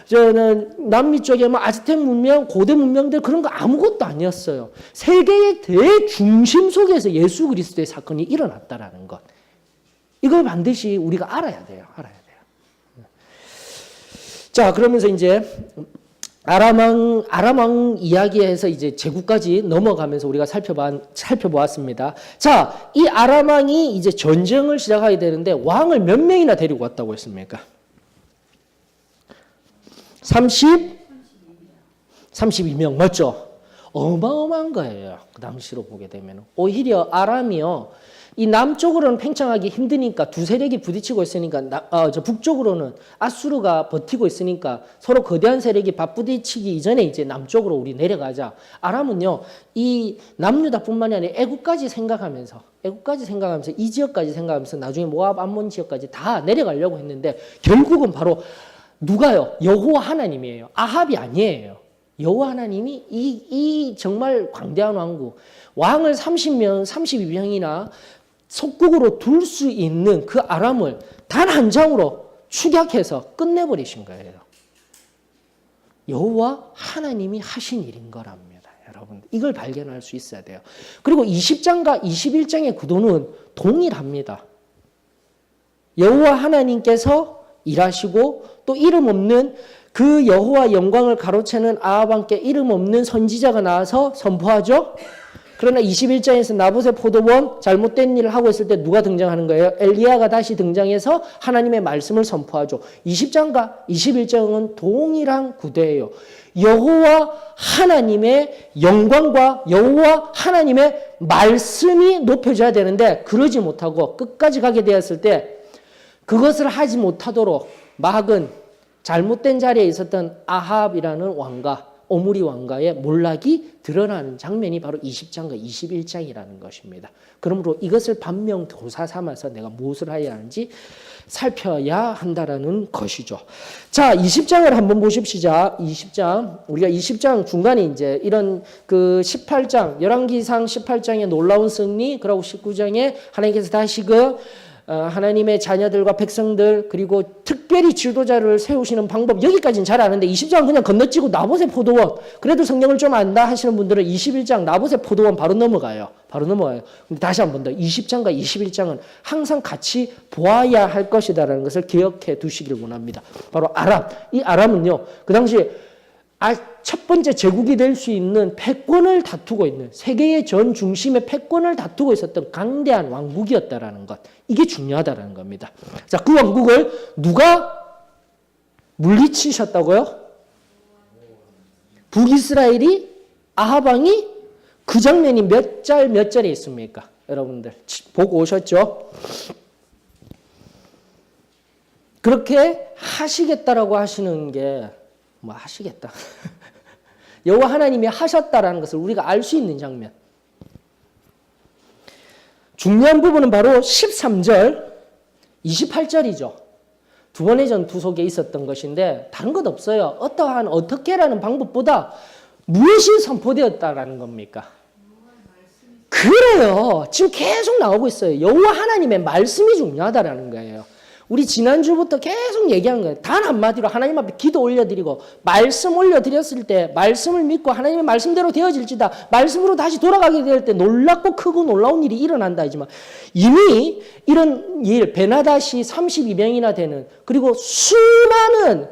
[SPEAKER 1] 저는 남미 쪽에 아즈텍 문명, 고대 문명들 그런 거 아무것도 아니었어요. 세계의 대중심 속에서 예수 그리스도의 사건이 일어났다라는 것. 이걸 반드시 우리가 알아야 돼요. 자, 그러면서 이제 아람왕 이야기에서 이제 제국까지 넘어가면서 우리가 살펴보았습니다. 자, 이 아람왕이 이제 전쟁을 시작하게 되는데 왕을 몇 명이나 데리고 왔다고 했습니까? 32명 맞죠? 어마어마한 거예요. 그 당시로 보게 되면. 오히려 아람이요. 이 남쪽으로는 팽창하기 힘드니까 두 세력이 부딪히고 있으니까 저 북쪽으로는 아수르가 버티고 있으니까 서로 거대한 세력이 맞부딪히기 이전에 이제 남쪽으로 우리 내려가자. 아람은요. 이 남유다뿐만이 아니라 애국까지 생각하면서 이 지역까지 생각하면서 나중에 모압 암몬 지역까지 다 내려가려고 했는데 결국은 바로 누가요? 여호와 하나님이에요. 아합이 아니에요. 여호와 하나님이 이 정말 광대한 왕국 왕을 32명이나 속국으로 둘 수 있는 그 아람을 단 한 장으로 축약해서 끝내버리신 거예요. 여호와 하나님이 하신 일인 거랍니다. 여러분 이걸 발견할 수 있어야 돼요. 그리고 20장과 21장의 구도는 동일합니다. 여호와 하나님께서 일하시고 또 이름 없는 그 여호와 영광을 가로채는 아합 왕께 이름 없는 선지자가 나와서 선포하죠. 그러나 21장에서 나봇의 포도원 잘못된 일을 하고 있을 때 누가 등장하는 거예요? 엘리야가 다시 등장해서 하나님의 말씀을 선포하죠. 20장과 21장은 동일한 구도예요. 여호와 하나님의 영광과 여호와 하나님의 말씀이 높여져야 되는데 그러지 못하고 끝까지 가게 되었을 때 그것을 하지 못하도록 막은 잘못된 자리에 있었던 아합이라는 왕과 오므리 왕가의 몰락이 드러나는 장면이 바로 20장과 21장이라는 것입니다. 그러므로 이것을 반면교사 삼아서 내가 무엇을 해야 하는지 살펴야 한다라는 것이죠. 자, 20장을 한번 보십시다. 20장. 우리가 20장 중간에 이제 이런 그 18장, 열왕기상 18장의 놀라운 승리, 그리고 19장에 하나님께서 다시 하나님의 자녀들과 백성들 그리고 특별히 지도자를 세우시는 방법 여기까지는 잘 아는데 20장은 그냥 건너뛰고 나봇의 포도원 그래도 성경을 좀 안다 하시는 분들은 21장 나봇의 포도원 바로 넘어가요. 근데 다시 한 번 더 20장과 21장은 항상 같이 보아야 할 것이다라는 것을 기억해 두시길 원합니다. 바로 아람. 이 아람은요. 그 당시에 첫 번째 제국이 될 수 있는 패권을 다투고 있는 세계의 전 중심의 패권을 다투고 있었던 강대한 왕국이었다라는 것. 이게 중요하다라는 겁니다. 자, 그 왕국을 누가 물리치셨다고요? 북이스라엘이 아합 왕이 그 장면이 몇 절에 있습니까? 여러분들 보고 오셨죠? 그렇게 하시겠다라고 하시는 게 하시겠다. 여호와 하나님이 하셨다라는 것을 우리가 알 수 있는 장면. 중요한 부분은 바로 13절, 28절이죠. 두 번의 전투 속에 있었던 것인데 다른 것 없어요. 어떻게라는 방법보다 무엇이 선포되었다라는 겁니까? 그래요. 지금 계속 나오고 있어요. 여호와 하나님의 말씀이 중요하다라는 거예요. 우리 지난주부터 계속 얘기한 거예요. 단 한마디로 하나님 앞에 기도 올려드리고 말씀 올려드렸을 때 말씀을 믿고 하나님의 말씀대로 되어질지다. 말씀으로 다시 돌아가게 될 때 놀랍고 크고 놀라운 일이 일어난다 하지만 이미 이런 일 베나다시 32명이나 되는 그리고 수십만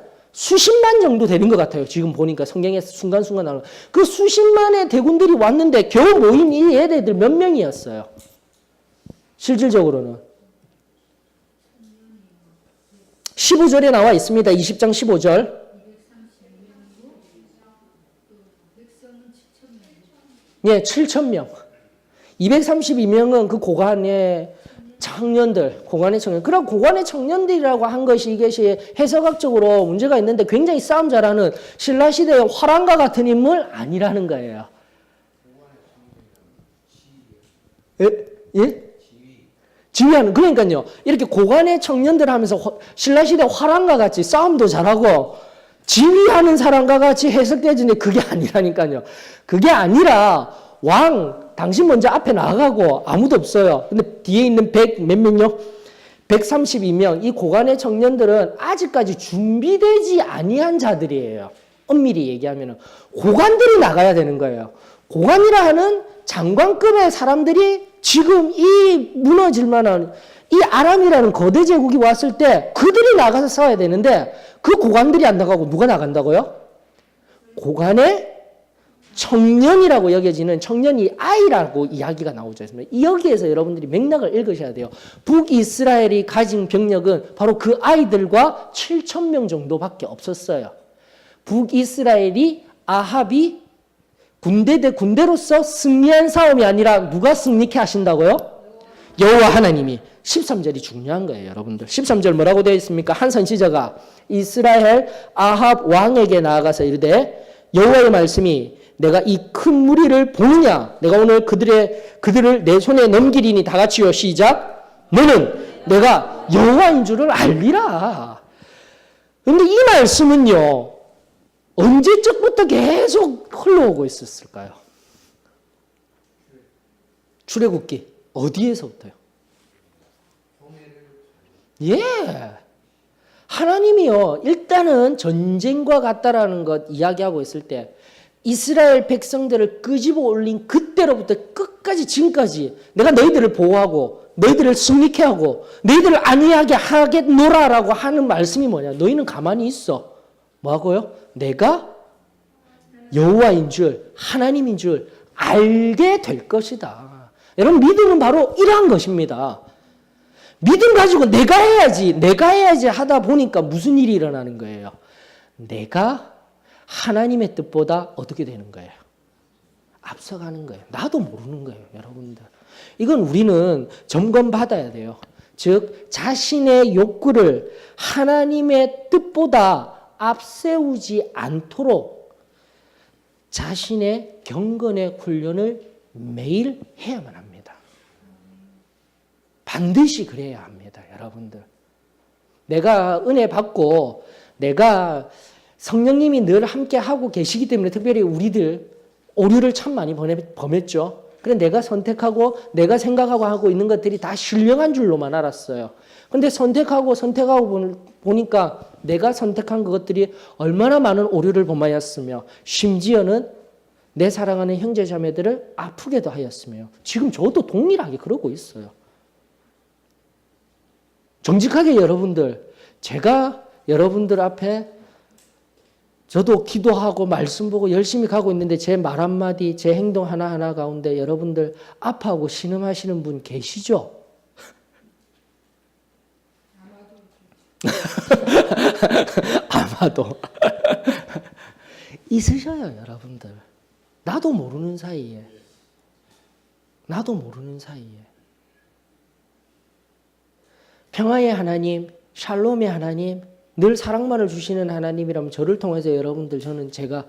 [SPEAKER 1] 정도 되는 것 같아요. 지금 보니까 성경에서 순간순간 나오는 그 수십만의 대군들이 왔는데 겨우 모인 이 얘네들 몇 명이었어요. 실질적으로는 15절에 나와 있습니다. 20장 15절. 예, 7,000명. 232명은 그 고관의 청년들, 고관의 청년. 그럼 고관의 청년들이라고 한 것이 이것이 해석학적으로 문제가 있는데 굉장히 싸움 잘하는 신라 시대의 화랑과 같은 인물 아니라는 거예요. 예? 예? 지휘하는, 그러니까요. 이렇게 고관의 청년들 하면서 신라 시대 화랑과 같이 싸움도 잘하고 지휘하는 사람과 같이 해석되지는데 그게 아니라니까요. 그게 아니라 왕, 당신 먼저 앞에 나가고 아무도 없어요. 근데 뒤에 있는 100 몇 명요? 132명. 이 고관의 청년들은 아직까지 준비되지 아니한 자들이에요. 엄밀히 얘기하면 고관들이 나가야 되는 거예요. 고관이라 하는 장관급의 사람들이 지금 이 무너질 만한 이 아람이라는 거대 제국이 왔을 때 그들이 나가서 싸워야 되는데 그 고관들이 안 나가고 누가 나간다고요? 고관의 청년이라고 여겨지는 청년이 아이라고 이야기가 나오죠. 여기에서 여러분들이 맥락을 읽으셔야 돼요. 북이스라엘이 가진 병력은 바로 그 아이들과 7,000명 정도밖에 없었어요. 북이스라엘이 아합이 군대 대 군대로서 승리한 싸움이 아니라 누가 승리케 하신다고요? 여호와 하나님이. 13절이 중요한 거예요, 여러분들. 13절 뭐라고 되어 있습니까? 한 선지자가 이스라엘 아합 왕에게 나아가서 이르되 여호와의 말씀이 내가 이 큰 무리를 보느냐? 내가 오늘 그들을 내 손에 넘기리니 다 같이요. 시작. 너는 내가 여호와인 줄을 알리라. 그런데 이 말씀은요. 언제적부터 계속 흘러오고 있었을까요? 출애굽기 어디에서부터요? 예. 하나님이요. 일단은 전쟁과 같다라는 것 이야기하고 있을 때 이스라엘 백성들을 끄집어 올린 그때로부터 끝까지 지금까지 내가 너희들을 보호하고 너희들을 승리케 하고 너희들을 안위하게 하겠노라라고 하는 말씀이 뭐냐? 너희는 가만히 있어. 뭐하고요? 내가 여호와인 줄 하나님인 줄 알게 될 것이다. 여러분 믿음은 바로 이러한 것입니다. 믿음 가지고 내가 해야지 하다 보니까 무슨 일이 일어나는 거예요? 내가 하나님의 뜻보다 어떻게 되는 거예요? 앞서가는 거예요. 나도 모르는 거예요, 여러분들. 이건 우리는 점검받아야 돼요. 즉 자신의 욕구를 하나님의 뜻보다 앞세우지 않도록 자신의 경건의 훈련을 매일 해야만 합니다. 반드시 그래야 합니다, 여러분들. 내가 은혜 받고 내가 성령님이 늘 함께 하고 계시기 때문에 특별히 우리들 오류를 참 많이 범했죠. 그래 내가 선택하고 내가 생각하고 하고 있는 것들이 다 신령한 줄로만 알았어요. 근데 선택하고 보니까 내가 선택한 그것들이 얼마나 많은 오류를 범하였으며 심지어는 내 사랑하는 형제 자매들을 아프게도 하였으며 지금 저도 동일하게 그러고 있어요. 정직하게 여러분들, 제가 여러분들 앞에 저도 기도하고 말씀 보고 열심히 가고 있는데 제 말 한마디, 제 행동 하나하나 가운데 여러분들 아파하고 신음하시는 분 계시죠? 아마도. 있으셔요, 여러분들. 나도 모르는 사이에. 평화의 하나님, 샬롬의 하나님, 늘 사랑만을 주시는 하나님이라면 저를 통해서 여러분들 저는 제가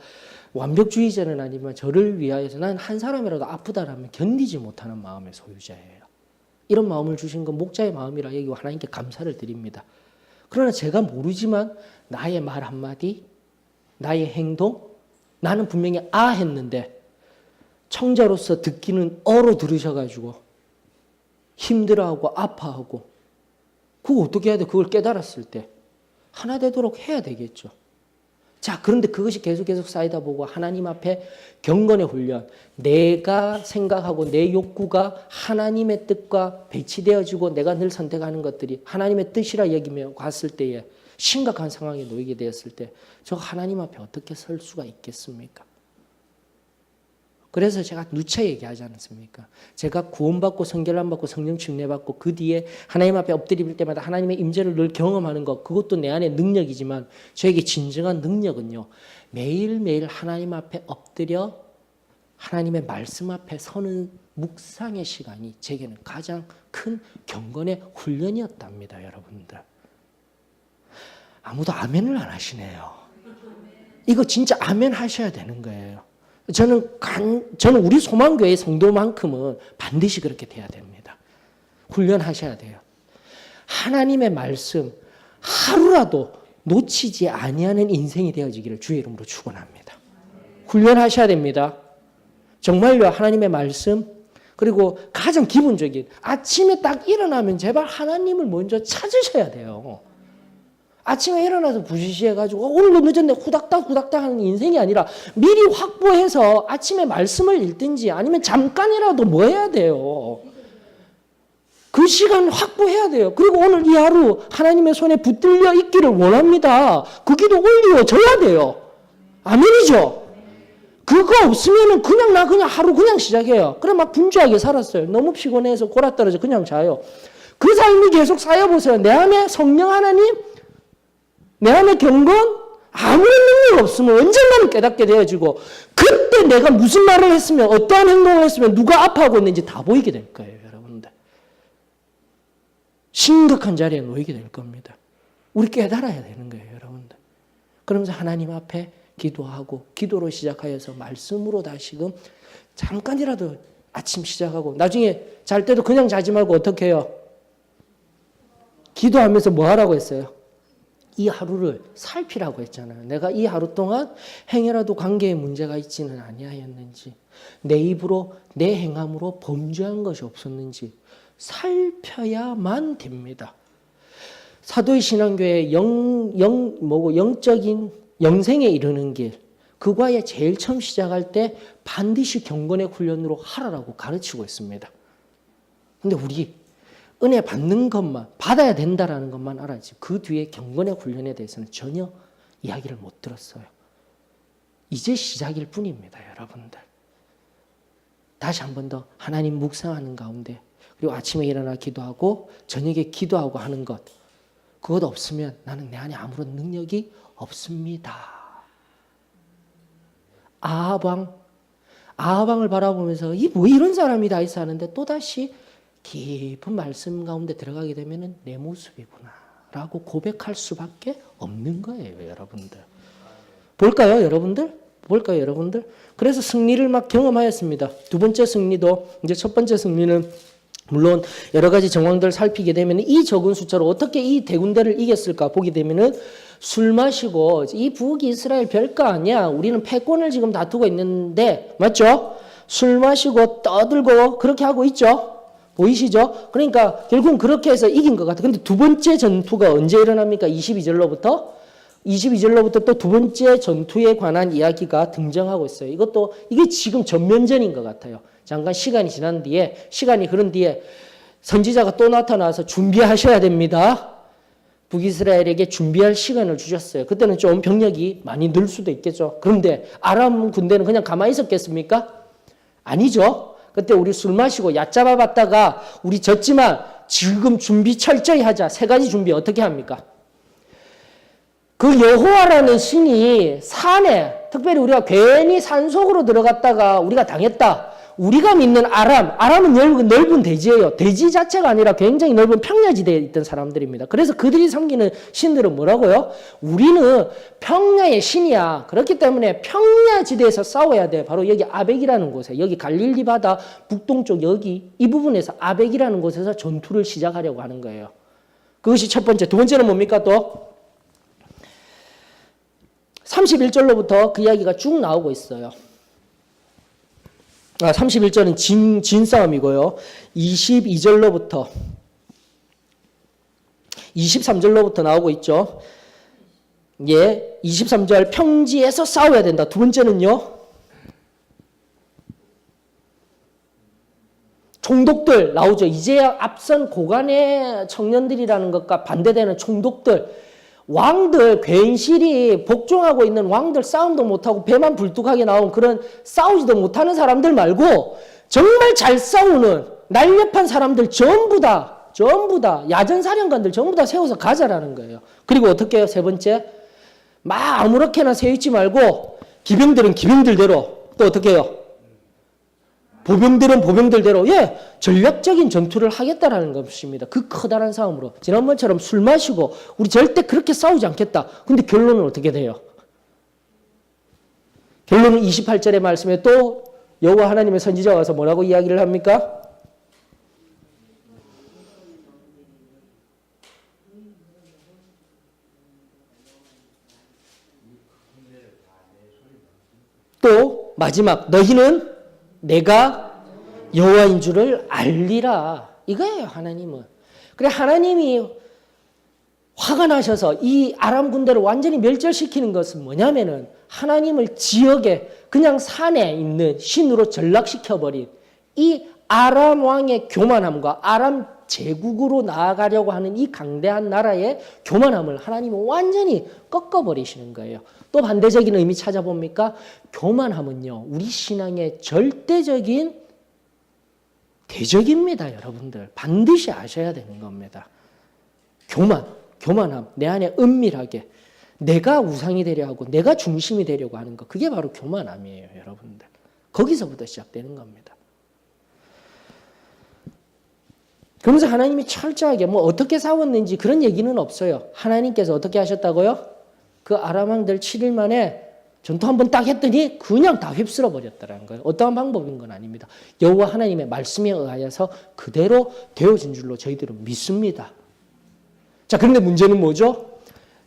[SPEAKER 1] 완벽주의자는 아니지만 저를 위하여서 난 한 사람이라도 아프다라면 견디지 못하는 마음의 소유자예요. 이런 마음을 주신 건 목자의 마음이라 여기고 하나님께 감사를 드립니다. 그러나 제가 모르지만 나의 말 한마디, 나의 행동, 나는 분명히 했는데 청자로서 듣기는 어로 들으셔가지고 힘들어하고 아파하고 그거 어떻게 해야 돼? 그걸 깨달았을 때 하나 되도록 해야 되겠죠. 자, 그런데 그것이 계속 쌓이다 보고 하나님 앞에 경건의 훈련, 내가 생각하고 내 욕구가 하나님의 뜻과 배치되어지고 내가 늘 선택하는 것들이 하나님의 뜻이라 여기며 갔을 때에 심각한 상황에 놓이게 되었을 때 저 하나님 앞에 어떻게 설 수가 있겠습니까? 그래서 제가 누차 얘기하지 않았습니까? 제가 구원받고 성결함 받고 성령 침례받고 그 뒤에 하나님 앞에 엎드릴 때마다 하나님의 임재를 늘 경험하는 것, 그것도 내 안의 능력이지만 저에게 진정한 능력은요, 매일매일 하나님 앞에 엎드려 하나님의 말씀 앞에 서는 묵상의 시간이 제게는 가장 큰 경건의 훈련이었답니다. 여러분들. 아무도 아멘을 안 하시네요. 이거 진짜 아멘 하셔야 되는 거예요. 저는 우리 소망교회 성도만큼은 반드시 그렇게 돼야 됩니다. 훈련하셔야 돼요. 하나님의 말씀 하루라도 놓치지 아니하는 인생이 되어지기를 주의 이름으로 축원합니다. 훈련하셔야 됩니다. 정말요. 하나님의 말씀 그리고 가장 기본적인 아침에 딱 일어나면 제발 하나님을 먼저 찾으셔야 돼요. 아침에 일어나서 부시시해가지고 오늘도 늦었네 후닥닥 하는 인생이 아니라 미리 확보해서 아침에 말씀을 읽든지 아니면 잠깐이라도 뭐 해야 돼요. 그 시간 확보해야 돼요. 그리고 오늘 이 하루 하나님의 손에 붙들려 있기를 원합니다. 그 기도 올려줘야 돼요. 아멘이죠? 그거 없으면은 그냥 하루 그냥 시작해요. 그래 막 분주하게 살았어요. 너무 피곤해서 골아떨어져 그냥 자요. 그 삶이 계속 쌓여보세요. 내 안에 성령 하나님, 내 안에 경건, 아무런 능력 없으면 언젠가는 깨닫게 되어지고 그때 내가 무슨 말을 했으면 어떠한 행동을 했으면 누가 아파하고 있는지 다 보이게 될 거예요. 여러분들. 심각한 자리에 놓이게 될 겁니다. 우리 깨달아야 되는 거예요. 여러분들. 그러면서 하나님 앞에 기도하고 기도로 시작하여서 말씀으로 다시금 잠깐이라도 아침 시작하고 나중에 잘 때도 그냥 자지 말고 어떻게 해요? 기도하면서 뭐 하라고 했어요? 이 하루를 살피라고 했잖아요. 내가 이 하루 동안 행여라도 관계에 문제가 있지는 아니하였는지 내 입으로 내 행함으로 범죄한 것이 없었는지 살펴야만 됩니다. 사도의 신앙교회 영적인 영생에 이르는 길 그과에 제일 처음 시작할 때 반드시 경건의 훈련으로 하라라고 가르치고 있습니다. 근데 우리 은혜 받는 것만 받아야 된다라는 것만 알았지 그 뒤에 경건의 훈련에 대해서는 전혀 이야기를 못 들었어요. 이제 시작일 뿐입니다. 여러분들. 다시 한 번 더 하나님 묵상하는 가운데 그리고 아침에 일어나 기도하고 저녁에 기도하고 하는 것 그것 없으면 나는 내 안에 아무런 능력이 없습니다. 아하방을 바라보면서 뭐 이런 사람이 다 있어 하는데 또다시 깊은 말씀 가운데 들어가게 되면 내 모습이구나 라고 고백할 수밖에 없는 거예요. 여러분들. 볼까요? 여러분들? 그래서 승리를 막 경험하였습니다. 두 번째 승리도 이제 첫 번째 승리는 물론 여러 가지 정황들을 살피게 되면 이 적은 숫자로 어떻게 이 대군대를 이겼을까 보게 되면은 술 마시고 이 북이스라엘 별거 아니야. 우리는 패권을 지금 다투고 있는데 맞죠? 술 마시고 떠들고 그렇게 하고 있죠. 보이시죠? 그러니까 결국은 그렇게 해서 이긴 것 같아요. 근데 두 번째 전투가 언제 일어납니까? 22절로부터 또 두 번째 전투에 관한 이야기가 등장하고 있어요. 이게 지금 전면전인 것 같아요. 잠깐 시간이 흐른 뒤에 선지자가 또 나타나서 준비하셔야 됩니다. 북이스라엘에게 준비할 시간을 주셨어요. 그때는 좀 병력이 많이 늘 수도 있겠죠. 그런데 아람 군대는 그냥 가만히 있었겠습니까? 아니죠. 그때 우리 술 마시고 얕잡아 봤다가 우리 졌지만 지금 준비 철저히 하자. 세 가지 준비 어떻게 합니까? 그 여호와라는 신이 산에 특별히 우리가 괜히 산속으로 들어갔다가 우리가 당했다. 우리가 믿는 아람은 넓은 대지예요. 대지 자체가 아니라 굉장히 넓은 평야지대에 있던 사람들입니다. 그래서 그들이 섬기는 신들은 뭐라고요? 우리는 평야의 신이야. 그렇기 때문에 평야지대에서 싸워야 돼. 바로 여기 아벡이라는 곳에 여기 갈릴리 바다 북동쪽 여기 이 부분에서 아벡이라는 곳에서 전투를 시작하려고 하는 거예요. 그것이 첫 번째. 두 번째는 뭡니까 또? 31절로부터 그 이야기가 쭉 나오고 있어요. 31절은 진 싸움이고요. 22절로부터 23절로부터 나오고 있죠. 23절 평지에서 싸워야 된다. 두 번째는요. 총독들 나오죠. 이제 앞선 고관의 청년들이라는 것과 반대되는 총독들. 왕들 괜시리 복종하고 있는 왕들 싸움도 못하고 배만 불뚝하게 나온 그런 싸우지도 못하는 사람들 말고 정말 잘 싸우는 날렵한 사람들 전부 다 야전사령관들 전부 다 세워서 가자라는 거예요. 그리고 어떻게 해요? 세 번째 막 아무렇게나 세우지 말고 기병들은 기병들대로 또 어떻게 해요? 보병들은 보병들대로 전략적인 전투를 하겠다라는 것입니다. 그 커다란 싸움으로. 지난번처럼 술 마시고 우리 절대 그렇게 싸우지 않겠다. 근데 결론은 어떻게 돼요? 결론은 28절의 말씀에 또 여호와 하나님의 선지자가 와서 뭐라고 이야기를 합니까? 또 마지막 너희는 내가 여호와인 줄을 알리라. 이거예요, 하나님은. 그래, 하나님이 화가 나셔서 이 아람 군대를 완전히 멸절시키는 것은 뭐냐면은 하나님을 지역에 그냥 산에 있는 신으로 전락시켜버린 이 아람 왕의 교만함과 아람 제국으로 나아가려고 하는 이 강대한 나라의 교만함을 하나님은 완전히 꺾어버리시는 거예요. 또 반대적인 의미 찾아봅니까? 교만함은요, 우리 신앙의 절대적인 대적입니다, 여러분들. 반드시 아셔야 되는 겁니다. 교만함, 내 안에 은밀하게 내가 우상이 되려 하고 내가 중심이 되려고 하는 것, 그게 바로 교만함이에요, 여러분들. 거기서부터 시작되는 겁니다. 그러면서 하나님이 철저하게 어떻게 싸웠는지 그런 얘기는 없어요. 하나님께서 어떻게 하셨다고요? 그 아람 왕들 7일 만에 전투 한번 딱 했더니 그냥 다 휩쓸어 버렸다는 거예요. 어떠한 방법인 건 아닙니다. 여호와 하나님의 말씀에 의하여서 그대로 되어진 줄로 저희들은 믿습니다. 자, 그런데 문제는 뭐죠?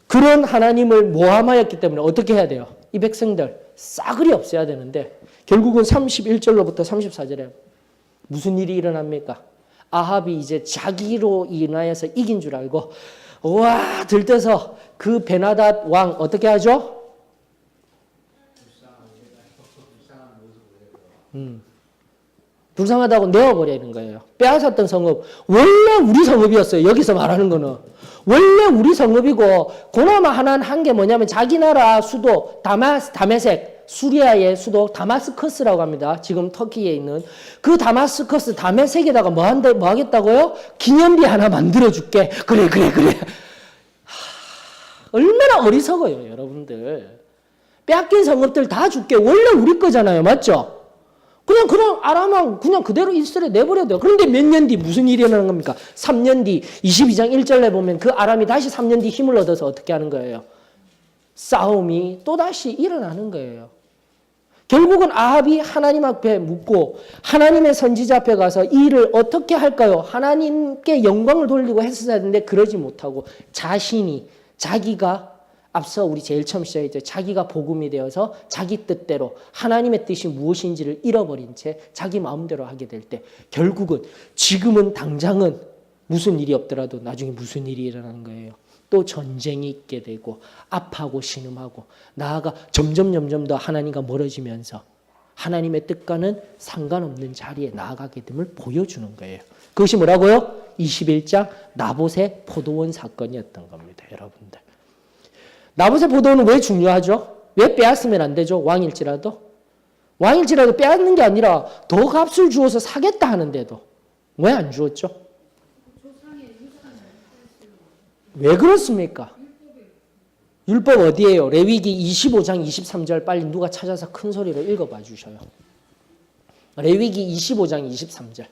[SPEAKER 1] 그런 하나님을 모함하였기 때문에 어떻게 해야 돼요? 이 백성들 싸그리 없애야 되는데 결국은 31절로부터 34절에 무슨 일이 일어납니까? 아합이 이제 자기로 인하여서 이긴 줄 알고 와 들떠서 그 베나닷 왕 어떻게 하죠? 불쌍하다고 내어버리는 거예요. 빼앗았던 성읍, 원래 우리 성읍이었어요. 여기서 말하는 거는 원래 우리 성읍이고, 그나마 하나는 한 게 뭐냐면 자기 나라 수도 다메섹, 수리아의 수도 다마스커스라고 합니다. 지금 터키에 있는 그 다마스커스 다메섹에다가 뭐 하겠다고요? 기념비 하나 만들어줄게. 그래. 얼마나 어리석어요, 여러분들. 빼앗긴 성읍들 다 줄게. 원래 우리 거잖아요, 맞죠? 그냥 아람왕 그냥 그대로 이스라엘 내버려야 돼요. 그런데 몇 년 뒤 무슨 일이 일어나는 겁니까? 3년 뒤 22장 1절에 보면 그 아람이 다시 3년 뒤 힘을 얻어서 어떻게 하는 거예요? 싸움이 또다시 일어나는 거예요. 결국은 아합이 하나님 앞에 묻고 하나님의 선지자 앞에 가서 이 일을 어떻게 할까요? 하나님께 영광을 돌리고 했어야 되는데 그러지 못하고 자기가 앞서 우리 제일 처음 시작했죠. 자기가 복음이 되어서 자기 뜻대로 하나님의 뜻이 무엇인지를 잃어버린 채 자기 마음대로 하게 될 때 결국은 지금은 당장은 무슨 일이 없더라도 나중에 무슨 일이 일어나는 거예요. 또 전쟁이 있게 되고 아파하고 신음하고 나아가 점점 더 하나님과 멀어지면서 하나님의 뜻과는 상관없는 자리에 나아가게 됨을 보여주는 거예요. 그것이 뭐라고요? 21장 나봇의 포도원 사건이었던 겁니다, 여러분들. 나봇의 포도원은 왜 중요하죠? 왜 빼앗으면 안 되죠? 왕일지라도 빼앗는 게 아니라 더 값을 주어서 사겠다 하는데도 왜 안 주었죠? 왜 그렇습니까? 율법 어디예요? 레위기 25장 23절 빨리 누가 찾아서 큰 소리로 읽어봐 주셔요. 레위기 25장 23절.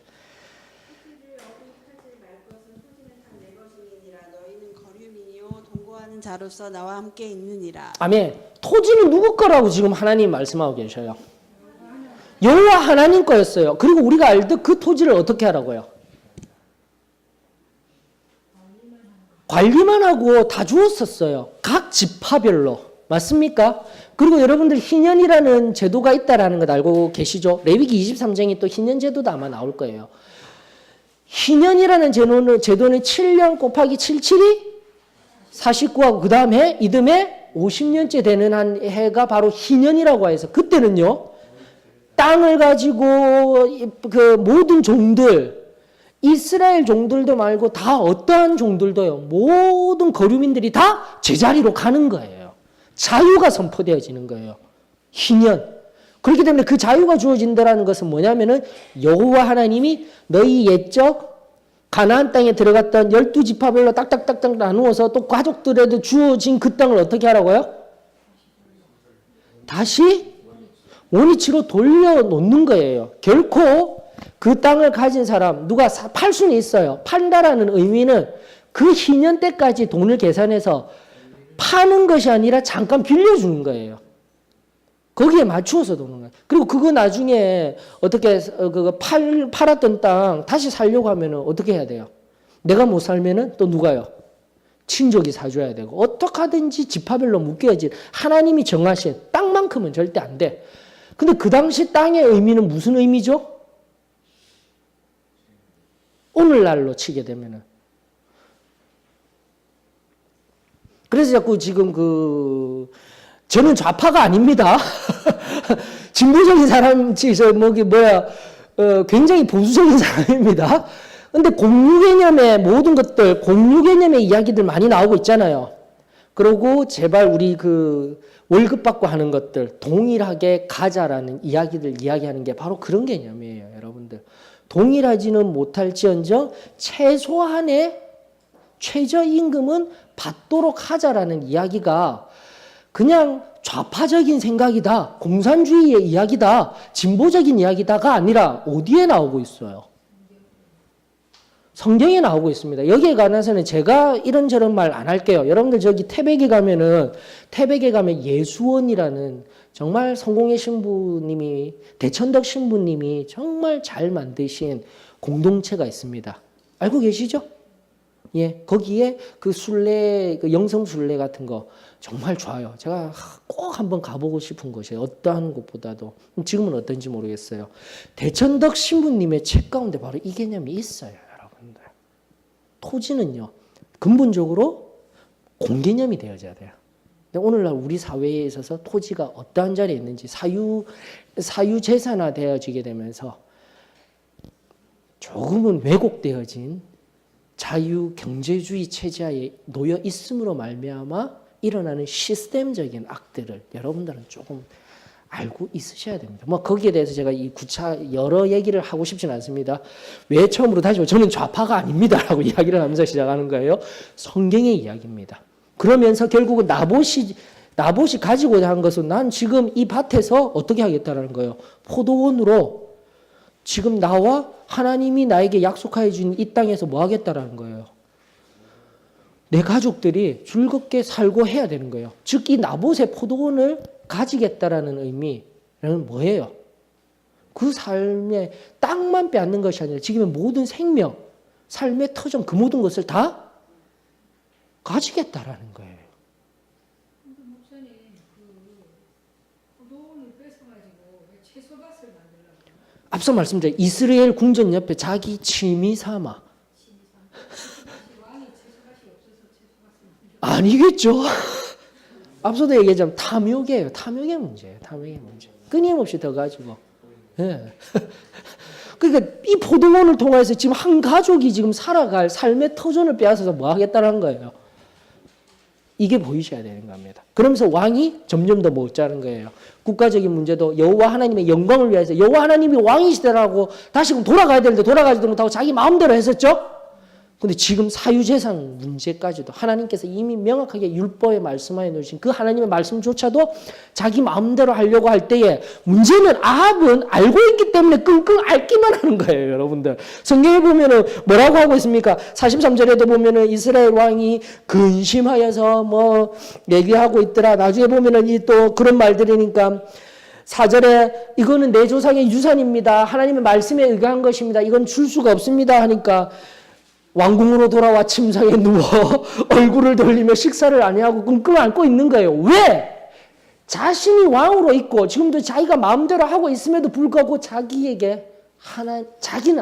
[SPEAKER 5] 자로서 나와 함께 있느니라.
[SPEAKER 1] 아멘. 토지는 누구 거라고 지금 하나님 말씀하고 계셔요? 여호와 하나님 거였어요. 그리고 우리가 알듯 그 토지를 어떻게 하라고요? 관리만 하고 다 주었었어요. 각 지파별로. 맞습니까? 그리고 여러분들 희년이라는 제도가 있다라는 것 알고 계시죠? 레위기 23장이 또 희년 제도도 아마 나올 거예요. 희년이라는 제도는 7년 곱하기 77이 49하고 그 다음에 이듬해 50년째 되는 한 해가 바로 희년이라고 해서 그때는요 땅을 가지고 그 모든 종들 이스라엘 종들도 말고 다 어떠한 종들도요 모든 거류민들이 다 제자리로 가는 거예요. 자유가 선포되어지는 거예요. 희년. 그렇기 때문에 그 자유가 주어진다는 것은 뭐냐면은 여호와 하나님이 너희 옛적 가나안 땅에 들어갔던 12지파별로 딱딱딱딱 나누어서 또 가족들에도 주어진 그 땅을 어떻게 하라고요? 다시 원위치로 돌려놓는 거예요. 결코 그 땅을 가진 사람 누가 팔 수는 있어요. 판다라는 의미는 그 희년 때까지 돈을 계산해서 파는 것이 아니라 잠깐 빌려주는 거예요. 거기에 맞추어서 도는 거예요. 그리고 그거 나중에 어떻게 그거 팔았던 땅 다시 살려고 하면은 어떻게 해야 돼요? 내가 못 살면은 또 누가요? 친족이 사줘야 되고 어떻게 하든지 지파별로 묶여야지. 하나님이 정하신 땅만큼은 절대 안 돼. 근데 그 당시 땅의 의미는 무슨 의미죠? 오늘날로 치게 되면은. 그래서 자꾸 지금 저는 좌파가 아닙니다. 진보적인 사람, 굉장히 보수적인 사람입니다. 근데 공유 개념의 모든 것들, 공유 개념의 이야기들 많이 나오고 있잖아요. 그리고 제발 우리 월급 받고 하는 것들, 동일하게 가자라는 이야기들 이야기하는 게 바로 그런 개념이에요, 여러분들. 동일하지는 못할지언정 최소한의 최저임금은 받도록 하자라는 이야기가 그냥 좌파적인 생각이다, 공산주의의 이야기다, 진보적인 이야기다가 아니라 어디에 나오고 있어요? 성경에 나오고 있습니다. 여기에 관해서는 제가 이런저런 말 안 할게요. 여러분들 저기 태백에 가면 예수원이라는 정말 성공의 신부님이, 대천덕 신부님이 정말 잘 만드신 공동체가 있습니다. 알고 계시죠? 예, 거기에 영성 순례 같은 거 정말 좋아요. 제가 꼭 한번 가보고 싶은 곳이에요. 어떠한 곳보다도. 지금은 어떤지 모르겠어요. 대천덕 신부님의 책 가운데 바로 이 개념이 있어요, 여러분들. 토지는요, 근본적으로 공개념이 되어져야 돼요. 근데 오늘날 우리 사회에 있어서 토지가 어떠한 자리에 있는지 사유재산화 되어지게 되면서 조금은 왜곡되어진 자유경제주의 체제에 놓여 있음으로 말미암아 일어나는 시스템적인 악들을 여러분들은 조금 알고 있으셔야 됩니다. 거기에 대해서 제가 여러 얘기를 하고 싶지는 않습니다. 왜 처음으로 다시 저는 좌파가 아닙니다라고 이야기를 하면서 시작하는 거예요. 성경의 이야기입니다. 그러면서 결국은 나봇이 가지고자 한 것은 난 지금 이 밭에서 어떻게 하겠다는 거예요. 포도원으로 지금 나와 하나님이 나에게 약속하여 준 이 땅에서 뭐 하겠다라는 거예요. 내 가족들이 즐겁게 살고 해야 되는 거예요. 즉 이 나봇의 포도원을 가지겠다라는 의미는 뭐예요? 그 삶의 땅만 빼앗는 것이 아니라 지금의 모든 생명, 삶의 터전 그 모든 것을 다 가지겠다라는 거예요.
[SPEAKER 2] 근데 목사님 포도원을 뺏어가지고 왜 채소밭을 만들라고?
[SPEAKER 1] 앞서 말씀드린 이스라엘 궁전 옆에 자기 취미 삼아.
[SPEAKER 2] 왕이 채소밭이 없어서 채소밭을
[SPEAKER 1] 아니겠죠. 앞서도 얘기했지만 탐욕이에요. 탐욕의 문제예요. 탐욕의 문제. 끊임없이 더 가지고. 예. 그러니까 이 포도원을 통해서 지금 한 가족이 지금 살아갈 삶의 터전을 빼앗아서 뭐 하겠다는 거예요. 이게 보이셔야 되는 겁니다. 그러면서 왕이 점점 더 못자는 거예요. 국가적인 문제도 여호와 하나님의 영광을 위해서 여호와 하나님이 왕이시더라고 다시 돌아가야 되는데 돌아가지도 못하고 자기 마음대로 했었죠. 근데 지금 사유재산 문제까지도 하나님께서 이미 명확하게 율법에 말씀하여 놓으신 그 하나님의 말씀조차도 자기 마음대로 하려고 할 때에 문제는 아합은 알고 있기 때문에 끙끙 앓기만 하는 거예요, 여러분들. 성경에 보면은 뭐라고 하고 있습니까? 43절에도 보면은 이스라엘 왕이 근심하여서 뭐 얘기하고 있더라. 나중에 보면은 이 또 그런 말들이니까 4절에 이거는 내 조상의 유산입니다. 하나님의 말씀에 의거한 것입니다. 이건 줄 수가 없습니다. 하니까 왕궁으로 돌아와 침상에 누워 얼굴을 돌리며 식사를 아니하고 끙끙 앓고 있는 거예요. 왜? 자신이 왕으로 있고 지금도 자기가 마음대로 하고 있음에도 불구하고 자기는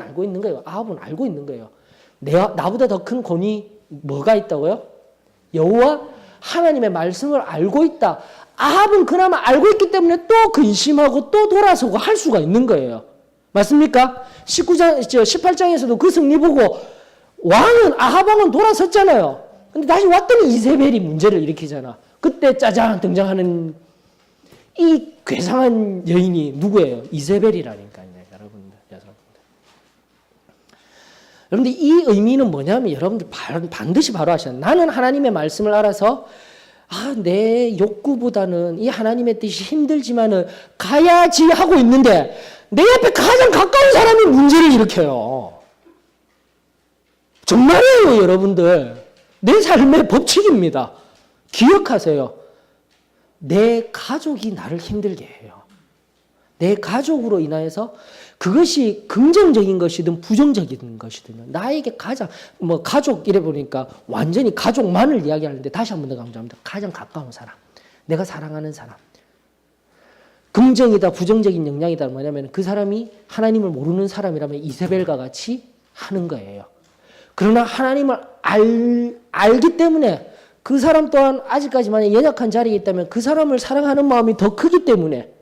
[SPEAKER 1] 알고 있는 거예요. 아합은 알고 있는 거예요. 나보다 더 큰 권위 뭐가 있다고요? 여호와 하나님의 말씀을 알고 있다. 아합은 그나마 알고 있기 때문에 또 근심하고 또 돌아서고 할 수가 있는 거예요. 맞습니까? 18장에서도 그 승리 보고 아합 왕은 돌아섰잖아요. 근데 다시 왔더니 이세벨이 문제를 일으키잖아. 그때 짜잔 등장하는 이 괴상한 여인이 누구예요? 이세벨이라니까요, 여러분들 이 의미는 뭐냐면 여러분들 반드시 바로 아셔야 돼요. 나는 하나님의 말씀을 알아서 내 욕구보다는 이 하나님의 뜻이 힘들지만은 가야지 하고 있는데 내 옆에 가장 가까운 사람이 문제를 일으켜요. 정말이에요, 여러분들. 내 삶의 법칙입니다. 기억하세요. 내 가족이 나를 힘들게 해요. 내 가족으로 인하여서 그것이 긍정적인 것이든 부정적인 것이든요. 나에게 가장 가족 이래 보니까 완전히 가족만을 이야기하는데 다시 한 번 더 강조합니다. 가장 가까운 사람, 내가 사랑하는 사람. 긍정이다 부정적인 영향이다 뭐냐면 그 사람이 하나님을 모르는 사람이라면 이세벨과 같이 하는 거예요. 그러나 하나님을 알기 때문에 그 사람 또한 아직까지 만약 연약한 자리에 있다면 그 사람을 사랑하는 마음이 더 크기 때문에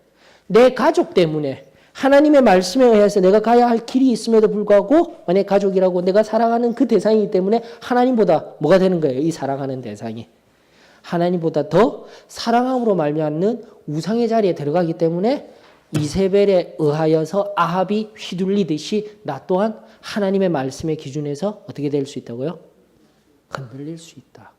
[SPEAKER 1] 내 가족 때문에 하나님의 말씀에 의해서 내가 가야 할 길이 있음에도 불구하고 만약 가족이라고 내가 사랑하는 그 대상이기 때문에 하나님보다 뭐가 되는 거예요? 이 사랑하는 대상이. 하나님보다 더 사랑함으로 말미암는 우상의 자리에 들어가기 때문에 이세벨에 의하여서 아합이 휘둘리듯이 나 또한 하나님의 말씀의 기준에서 어떻게 될 수 있다고요? 흔들릴 수 있다.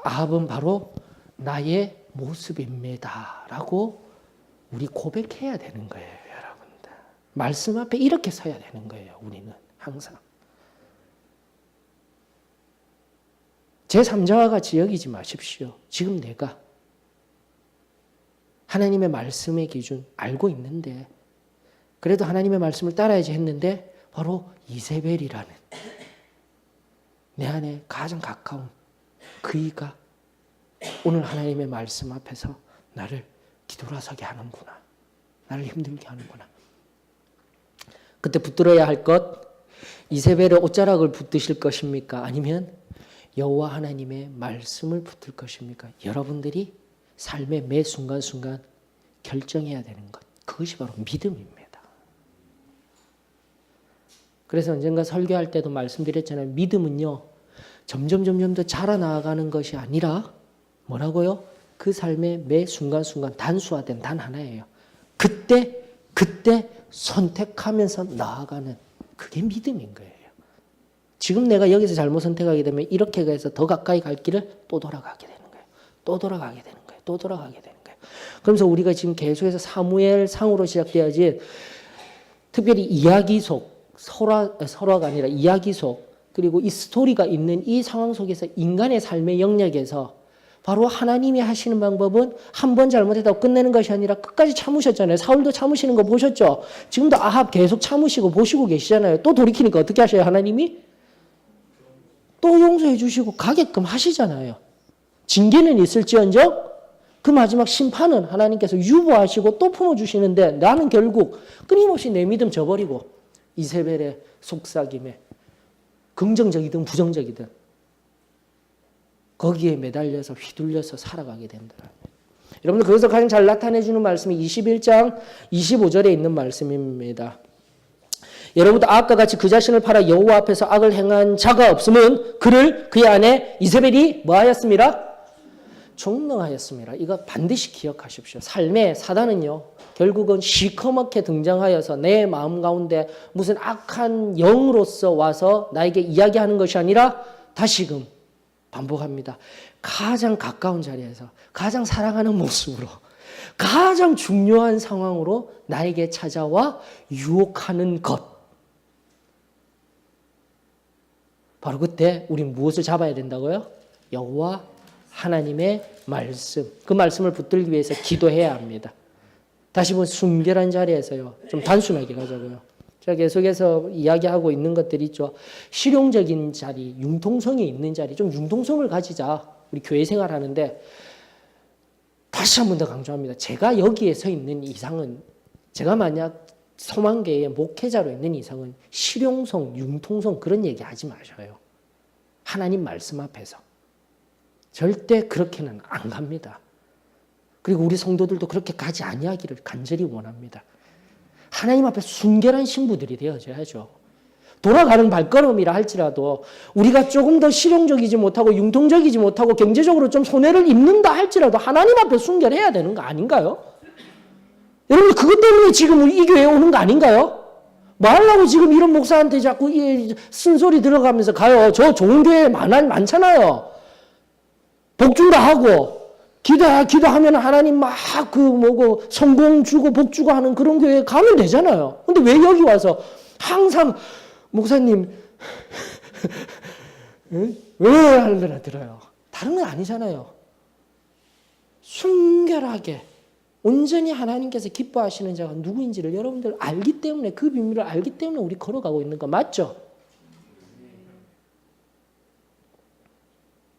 [SPEAKER 1] 아합은 바로 나의 모습입니다. 라고 우리 고백해야 되는 거예요, 여러분들. 말씀 앞에 이렇게 서야 되는 거예요, 우리는 항상. 제3자와 같이 여기지 마십시오. 지금 내가 하나님의 말씀의 기준 알고 있는데 그래도 하나님의 말씀을 따라야지 했는데 바로 이세벨이라는 내 안에 가장 가까운 그이가 오늘 하나님의 말씀 앞에서 나를 뒤돌아서게 하는구나. 나를 힘들게 하는구나. 그때 붙들어야 할 것, 이세벨의 옷자락을 붙드실 것입니까? 아니면 여호와 하나님의 말씀을 붙들 것입니까? 여러분들이 삶의 매 순간순간 결정해야 되는 것. 그것이 바로 믿음입니다. 그래서 언젠가 설교할 때도 말씀드렸잖아요. 믿음은요. 점점 더 자라나가는 것이 아니라 뭐라고요? 그 삶의 매 순간순간 단수화된 단 하나예요. 그때 선택하면서 나아가는 그게 믿음인 거예요. 지금 내가 여기서 잘못 선택하게 되면 이렇게 해서 더 가까이 갈 길을 또 돌아가게 되는 거예요. 또 돌아가게 되는 거예요. 또 돌아가게 되는 거예요. 그러면서 우리가 지금 계속해서 사무엘 상으로 시작돼야지 특별히 이야기 속 설화가 아니라 이야기 속 그리고 이 스토리가 있는 이 상황 속에서 인간의 삶의 영역에서 바로 하나님이 하시는 방법은 한 번 잘못했다고 끝내는 것이 아니라 끝까지 참으셨잖아요. 사울도 참으시는 거 보셨죠? 지금도 아합 계속 참으시고 보시고 계시잖아요. 또 돌이키니까 어떻게 하셔요? 하나님이? 또 용서해 주시고 가게끔 하시잖아요. 징계는 있을지언정 그 마지막 심판은 하나님께서 유보하시고 또 품어주시는데 나는 결국 끊임없이 내 믿음 저버리고 이세벨의 속삭임에 긍정적이든 부정적이든 거기에 매달려서 휘둘려서 살아가게 된다. 여러분들 거기서 가장 잘 나타내주는 말씀이 21장 25절에 있는 말씀입니다. 여러분도 아합과 같이 그 자신을 팔아 여호와 앞에서 악을 행한 자가 없으면 그를 그의 아내 이세벨이 뭐하였습니다? 종명하였습니다. 이거 반드시 기억하십시오. 삶의 사단은요. 결국은 시커멓게 등장하여서 내 마음 가운데 무슨 악한 영으로서 와서 나에게 이야기하는 것이 아니라 다시금 반복합니다. 가장 가까운 자리에서 가장 사랑하는 모습으로 가장 중요한 상황으로 나에게 찾아와 유혹하는 것. 바로 그때 우린 무엇을 잡아야 된다고요? 여호와 하나님의 말씀. 그 말씀을 붙들기 위해서 기도해야 합니다. 다시 한번 순결한 자리에서요. 좀 단순하게 가자고요. 제가 계속해서 이야기하고 있는 것들이 있죠. 실용적인 자리, 융통성이 있는 자리, 좀 융통성을 가지자. 우리 교회 생활하는데 다시 한 번 더 강조합니다. 제가 여기에 서 있는 이상은 제가 만약 소망계의 목회자로 있는 이상은 실용성, 융통성 그런 얘기 하지 마셔요. 하나님 말씀 앞에서. 절대 그렇게는 안 갑니다. 그리고 우리 성도들도 그렇게 가지 아니하기를 간절히 원합니다. 하나님 앞에 순결한 신부들이 되어져야죠. 돌아가는 발걸음이라 할지라도 우리가 조금 더 실용적이지 못하고 융통적이지 못하고 경제적으로 좀 손해를 입는다 할지라도 하나님 앞에 순결해야 되는 거 아닌가요? 여러분 그것 때문에 지금 우리 이 교회에 오는 거 아닌가요? 뭐 하려고 지금 이런 목사한테 자꾸 쓴소리 들어가면서 가요. 저 좋은 교회 많잖아요. 복준다 하고 기도하면 하나님 막 성공 주고 복 주고 하는 그런 교회에 가면 되잖아요. 근데 왜 여기 와서 항상 목사님 왜 하는 거나 들어요. 다른 건 아니잖아요. 순결하게 온전히 하나님께서 기뻐하시는 자가 누구인지를 여러분들 알기 때문에, 그 비밀을 알기 때문에 우리 걸어가고 있는 거 맞죠?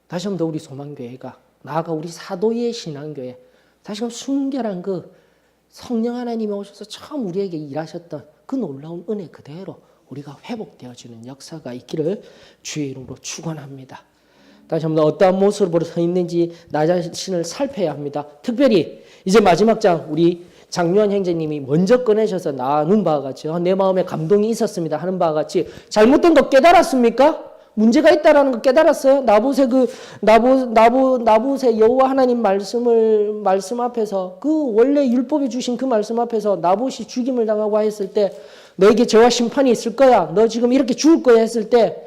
[SPEAKER 1] 다시 한 번 더 우리 소망교회가, 나아가 우리 사도의 신앙교회, 다시 한번 순결한 그 성령 하나님이 오셔서 처음 우리에게 일하셨던 그 놀라운 은혜 그대로 우리가 회복되어지는 역사가 있기를 주의 이름으로 축원합니다. 다시 한번 어떠한 모습으로 서 있는지 나 자신을 살펴야 합니다. 특별히 이제 마지막 장 우리 장유한 형제님이 먼저 꺼내셔서 나눈 바와 같이 내 마음에 감동이 있었습니다 하는 바와 같이 잘못된 거 깨달았습니까? 문제가 있다라는 거 깨달았어요? 나봇의 여호와 하나님 말씀 앞에서, 그 원래 율법이 주신 그 말씀 앞에서 나봇이 죽임을 당하고 했을 때 너에게 죄와 심판이 있을 거야, 너 지금 이렇게 죽을 거야 했을 때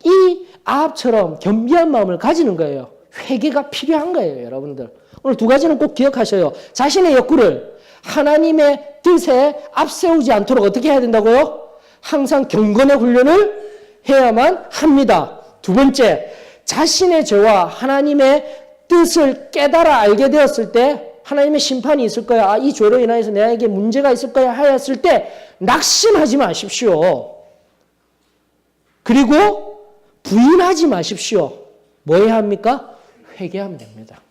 [SPEAKER 1] 이 아합처럼 겸비한 마음을 가지는 거예요. 회개가 필요한 거예요. 여러분들 오늘 두 가지는 꼭 기억하셔요. 자신의 욕구를 하나님의 뜻에 앞세우지 않도록 어떻게 해야 된다고요? 항상 경건의 훈련을 해야만 합니다. 두 번째, 자신의 죄와 하나님의 뜻을 깨달아 알게 되었을 때 하나님의 심판이 있을 거야, 이 죄로 인하여서 내게 문제가 있을 거야 하였을 때 낙심하지 마십시오. 그리고 부인하지 마십시오. 뭐 해야 합니까? 회개하면 됩니다.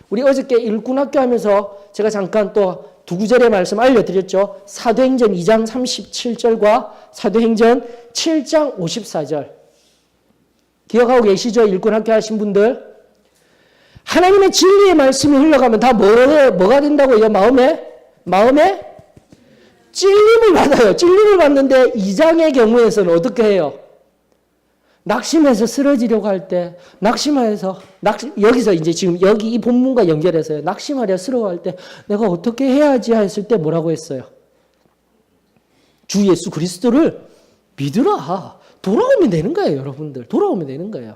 [SPEAKER 1] 우리 어저께 일꾼학교 하면서 제가 잠깐 또 두 구절의 말씀 알려드렸죠. 사도행전 2장 37절과 사도행전 7장 54절. 기억하고 계시죠? 일꾼학교 하신 분들. 하나님의 진리의 말씀이 흘러가면 다 뭐가 된다고요? 마음에 찔림을 받아요. 찔림을 받는데 2장의 경우에서는 어떻게 해요? 낙심해서 쓰러지려고 할 때, 여기서 이제 지금 여기 이 본문과 연결해서요. 낙심하려 쓰러워할 때 내가 어떻게 해야지 했을 때 뭐라고 했어요? 주 예수 그리스도를 믿으라. 돌아오면 되는 거예요, 여러분들. 돌아오면 되는 거예요.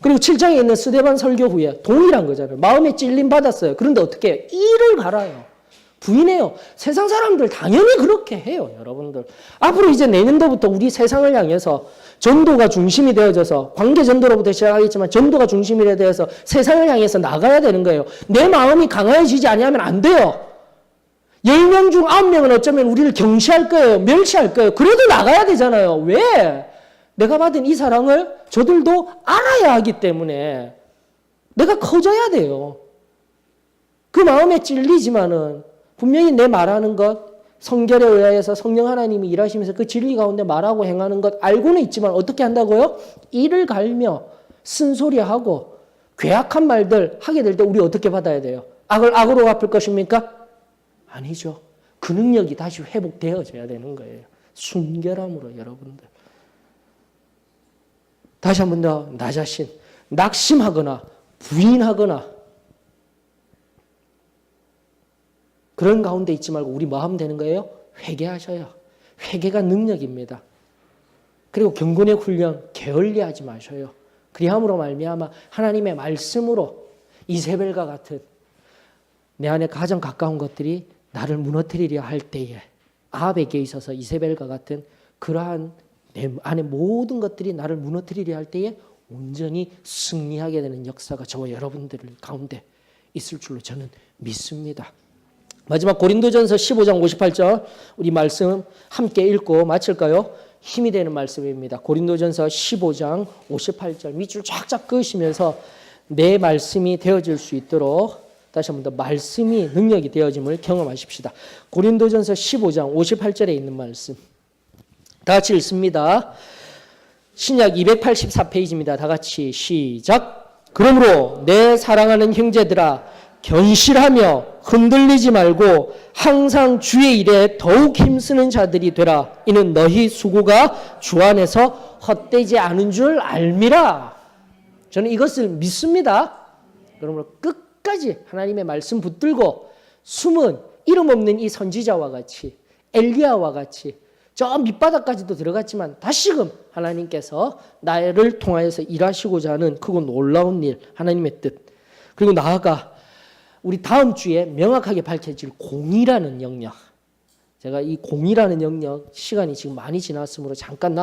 [SPEAKER 1] 그리고 7장에 있는 스데반 설교 후에 동일한 거잖아요. 마음에 찔림 받았어요. 그런데 어떻게 해요? 이를 갈아요. 부인해요. 세상 사람들 당연히 그렇게 해요, 여러분들. 앞으로 이제 내년도부터 우리 세상을 향해서 전도가 중심이 되어져서, 관계 전도로부터 시작하겠지만 전도가 중심이 되어서 세상을 향해서 나가야 되는 거예요. 내 마음이 강화해지지 아니하면 안 돼요. 10명 중 9명은 어쩌면 우리를 경시할 거예요. 멸시할 거예요. 그래도 나가야 되잖아요. 왜? 내가 받은 이 사랑을 저들도 알아야 하기 때문에 내가 커져야 돼요. 그 마음에 찔리지만은 분명히 내 말하는 것, 성결에 의하여서 성령 하나님이 일하시면서 그 진리 가운데 말하고 행하는 것 알고는 있지만 어떻게 한다고요? 이를 갈며 쓴소리하고 괴악한 말들 하게 될 때 우리 어떻게 받아야 돼요? 악을 악으로 갚을 것입니까? 아니죠. 그 능력이 다시 회복되어져야 되는 거예요. 순결함으로 여러분들. 다시 한 번 더 나 자신 낙심하거나 부인하거나 그런 가운데 있지 말고 우리 뭐 하면 되는 거예요? 회개하셔요. 회개가 능력입니다. 그리고 경건의 훈련 게을리하지 마셔요. 그리함으로 말미암아 하나님의 말씀으로 이세벨과 같은 내 안에 가장 가까운 것들이 나를 무너뜨리려 할 때에, 아합에게 있어서 이세벨과 같은 그러한 내 안에 모든 것들이 나를 무너뜨리려 할 때에 온전히 승리하게 되는 역사가 저와 여러분들 가운데 있을 줄로 저는 믿습니다. 마지막 고린도전서 15장 58절 우리 말씀 함께 읽고 마칠까요? 힘이 되는 말씀입니다. 고린도전서 15장 58절 밑줄 쫙쫙 그으시면서 내 말씀이 되어질 수 있도록 다시 한 번 더 말씀이 능력이 되어짐을 경험하십시다. 고린도전서 15장 58절에 있는 말씀 다 같이 읽습니다. 신약 284페이지입니다. 다 같이 시작. 그러므로 내 사랑하는 형제들아 견실하며 흔들리지 말고 항상 주의 일에 더욱 힘쓰는 자들이 되라. 이는 너희 수고가 주 안에서 헛되지 않은 줄 알미라. 저는 이것을 믿습니다. 그러므로 끝까지 하나님의 말씀 붙들고 숨은 이름 없는 이 선지자와 같이, 엘리야와 같이 저 밑바닥까지도 들어갔지만 다시금 하나님께서 나를 통하여서 일하시고자 하는 크고 놀라운 일, 하나님의 뜻 그리고 나아가 우리 다음 주에 명확하게 밝혀질 공의라는 영역. 제가 이 공의라는 영역 시간이 지금 많이 지났으므로 잠깐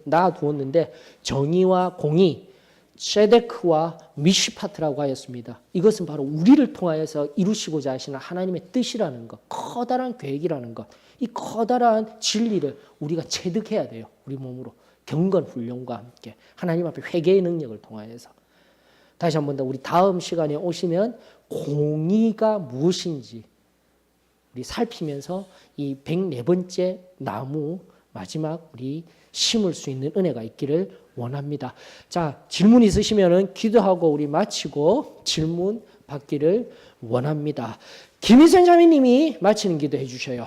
[SPEAKER 1] 놔두었는데 정의와 공의, 세데크와 미시파트라고 하였습니다. 이것은 바로 우리를 통하여서 이루시고자 하시는 하나님의 뜻이라는 것, 커다란 계획이라는 것, 이 커다란 진리를 우리가 체득해야 돼요. 우리 몸으로. 경건 훈련과 함께 하나님 앞에 회개의 능력을 통하여서. 다시 한 번 더 우리 다음 시간에 오시면 공의가 무엇인지 우리 살피면서 이 104번째 나무 마지막 우리 심을 수 있는 은혜가 있기를 원합니다. 자, 질문 있으시면은 기도하고 우리 마치고 질문 받기를 원합니다. 김희선 자매님이 마치는 기도 해주셔요.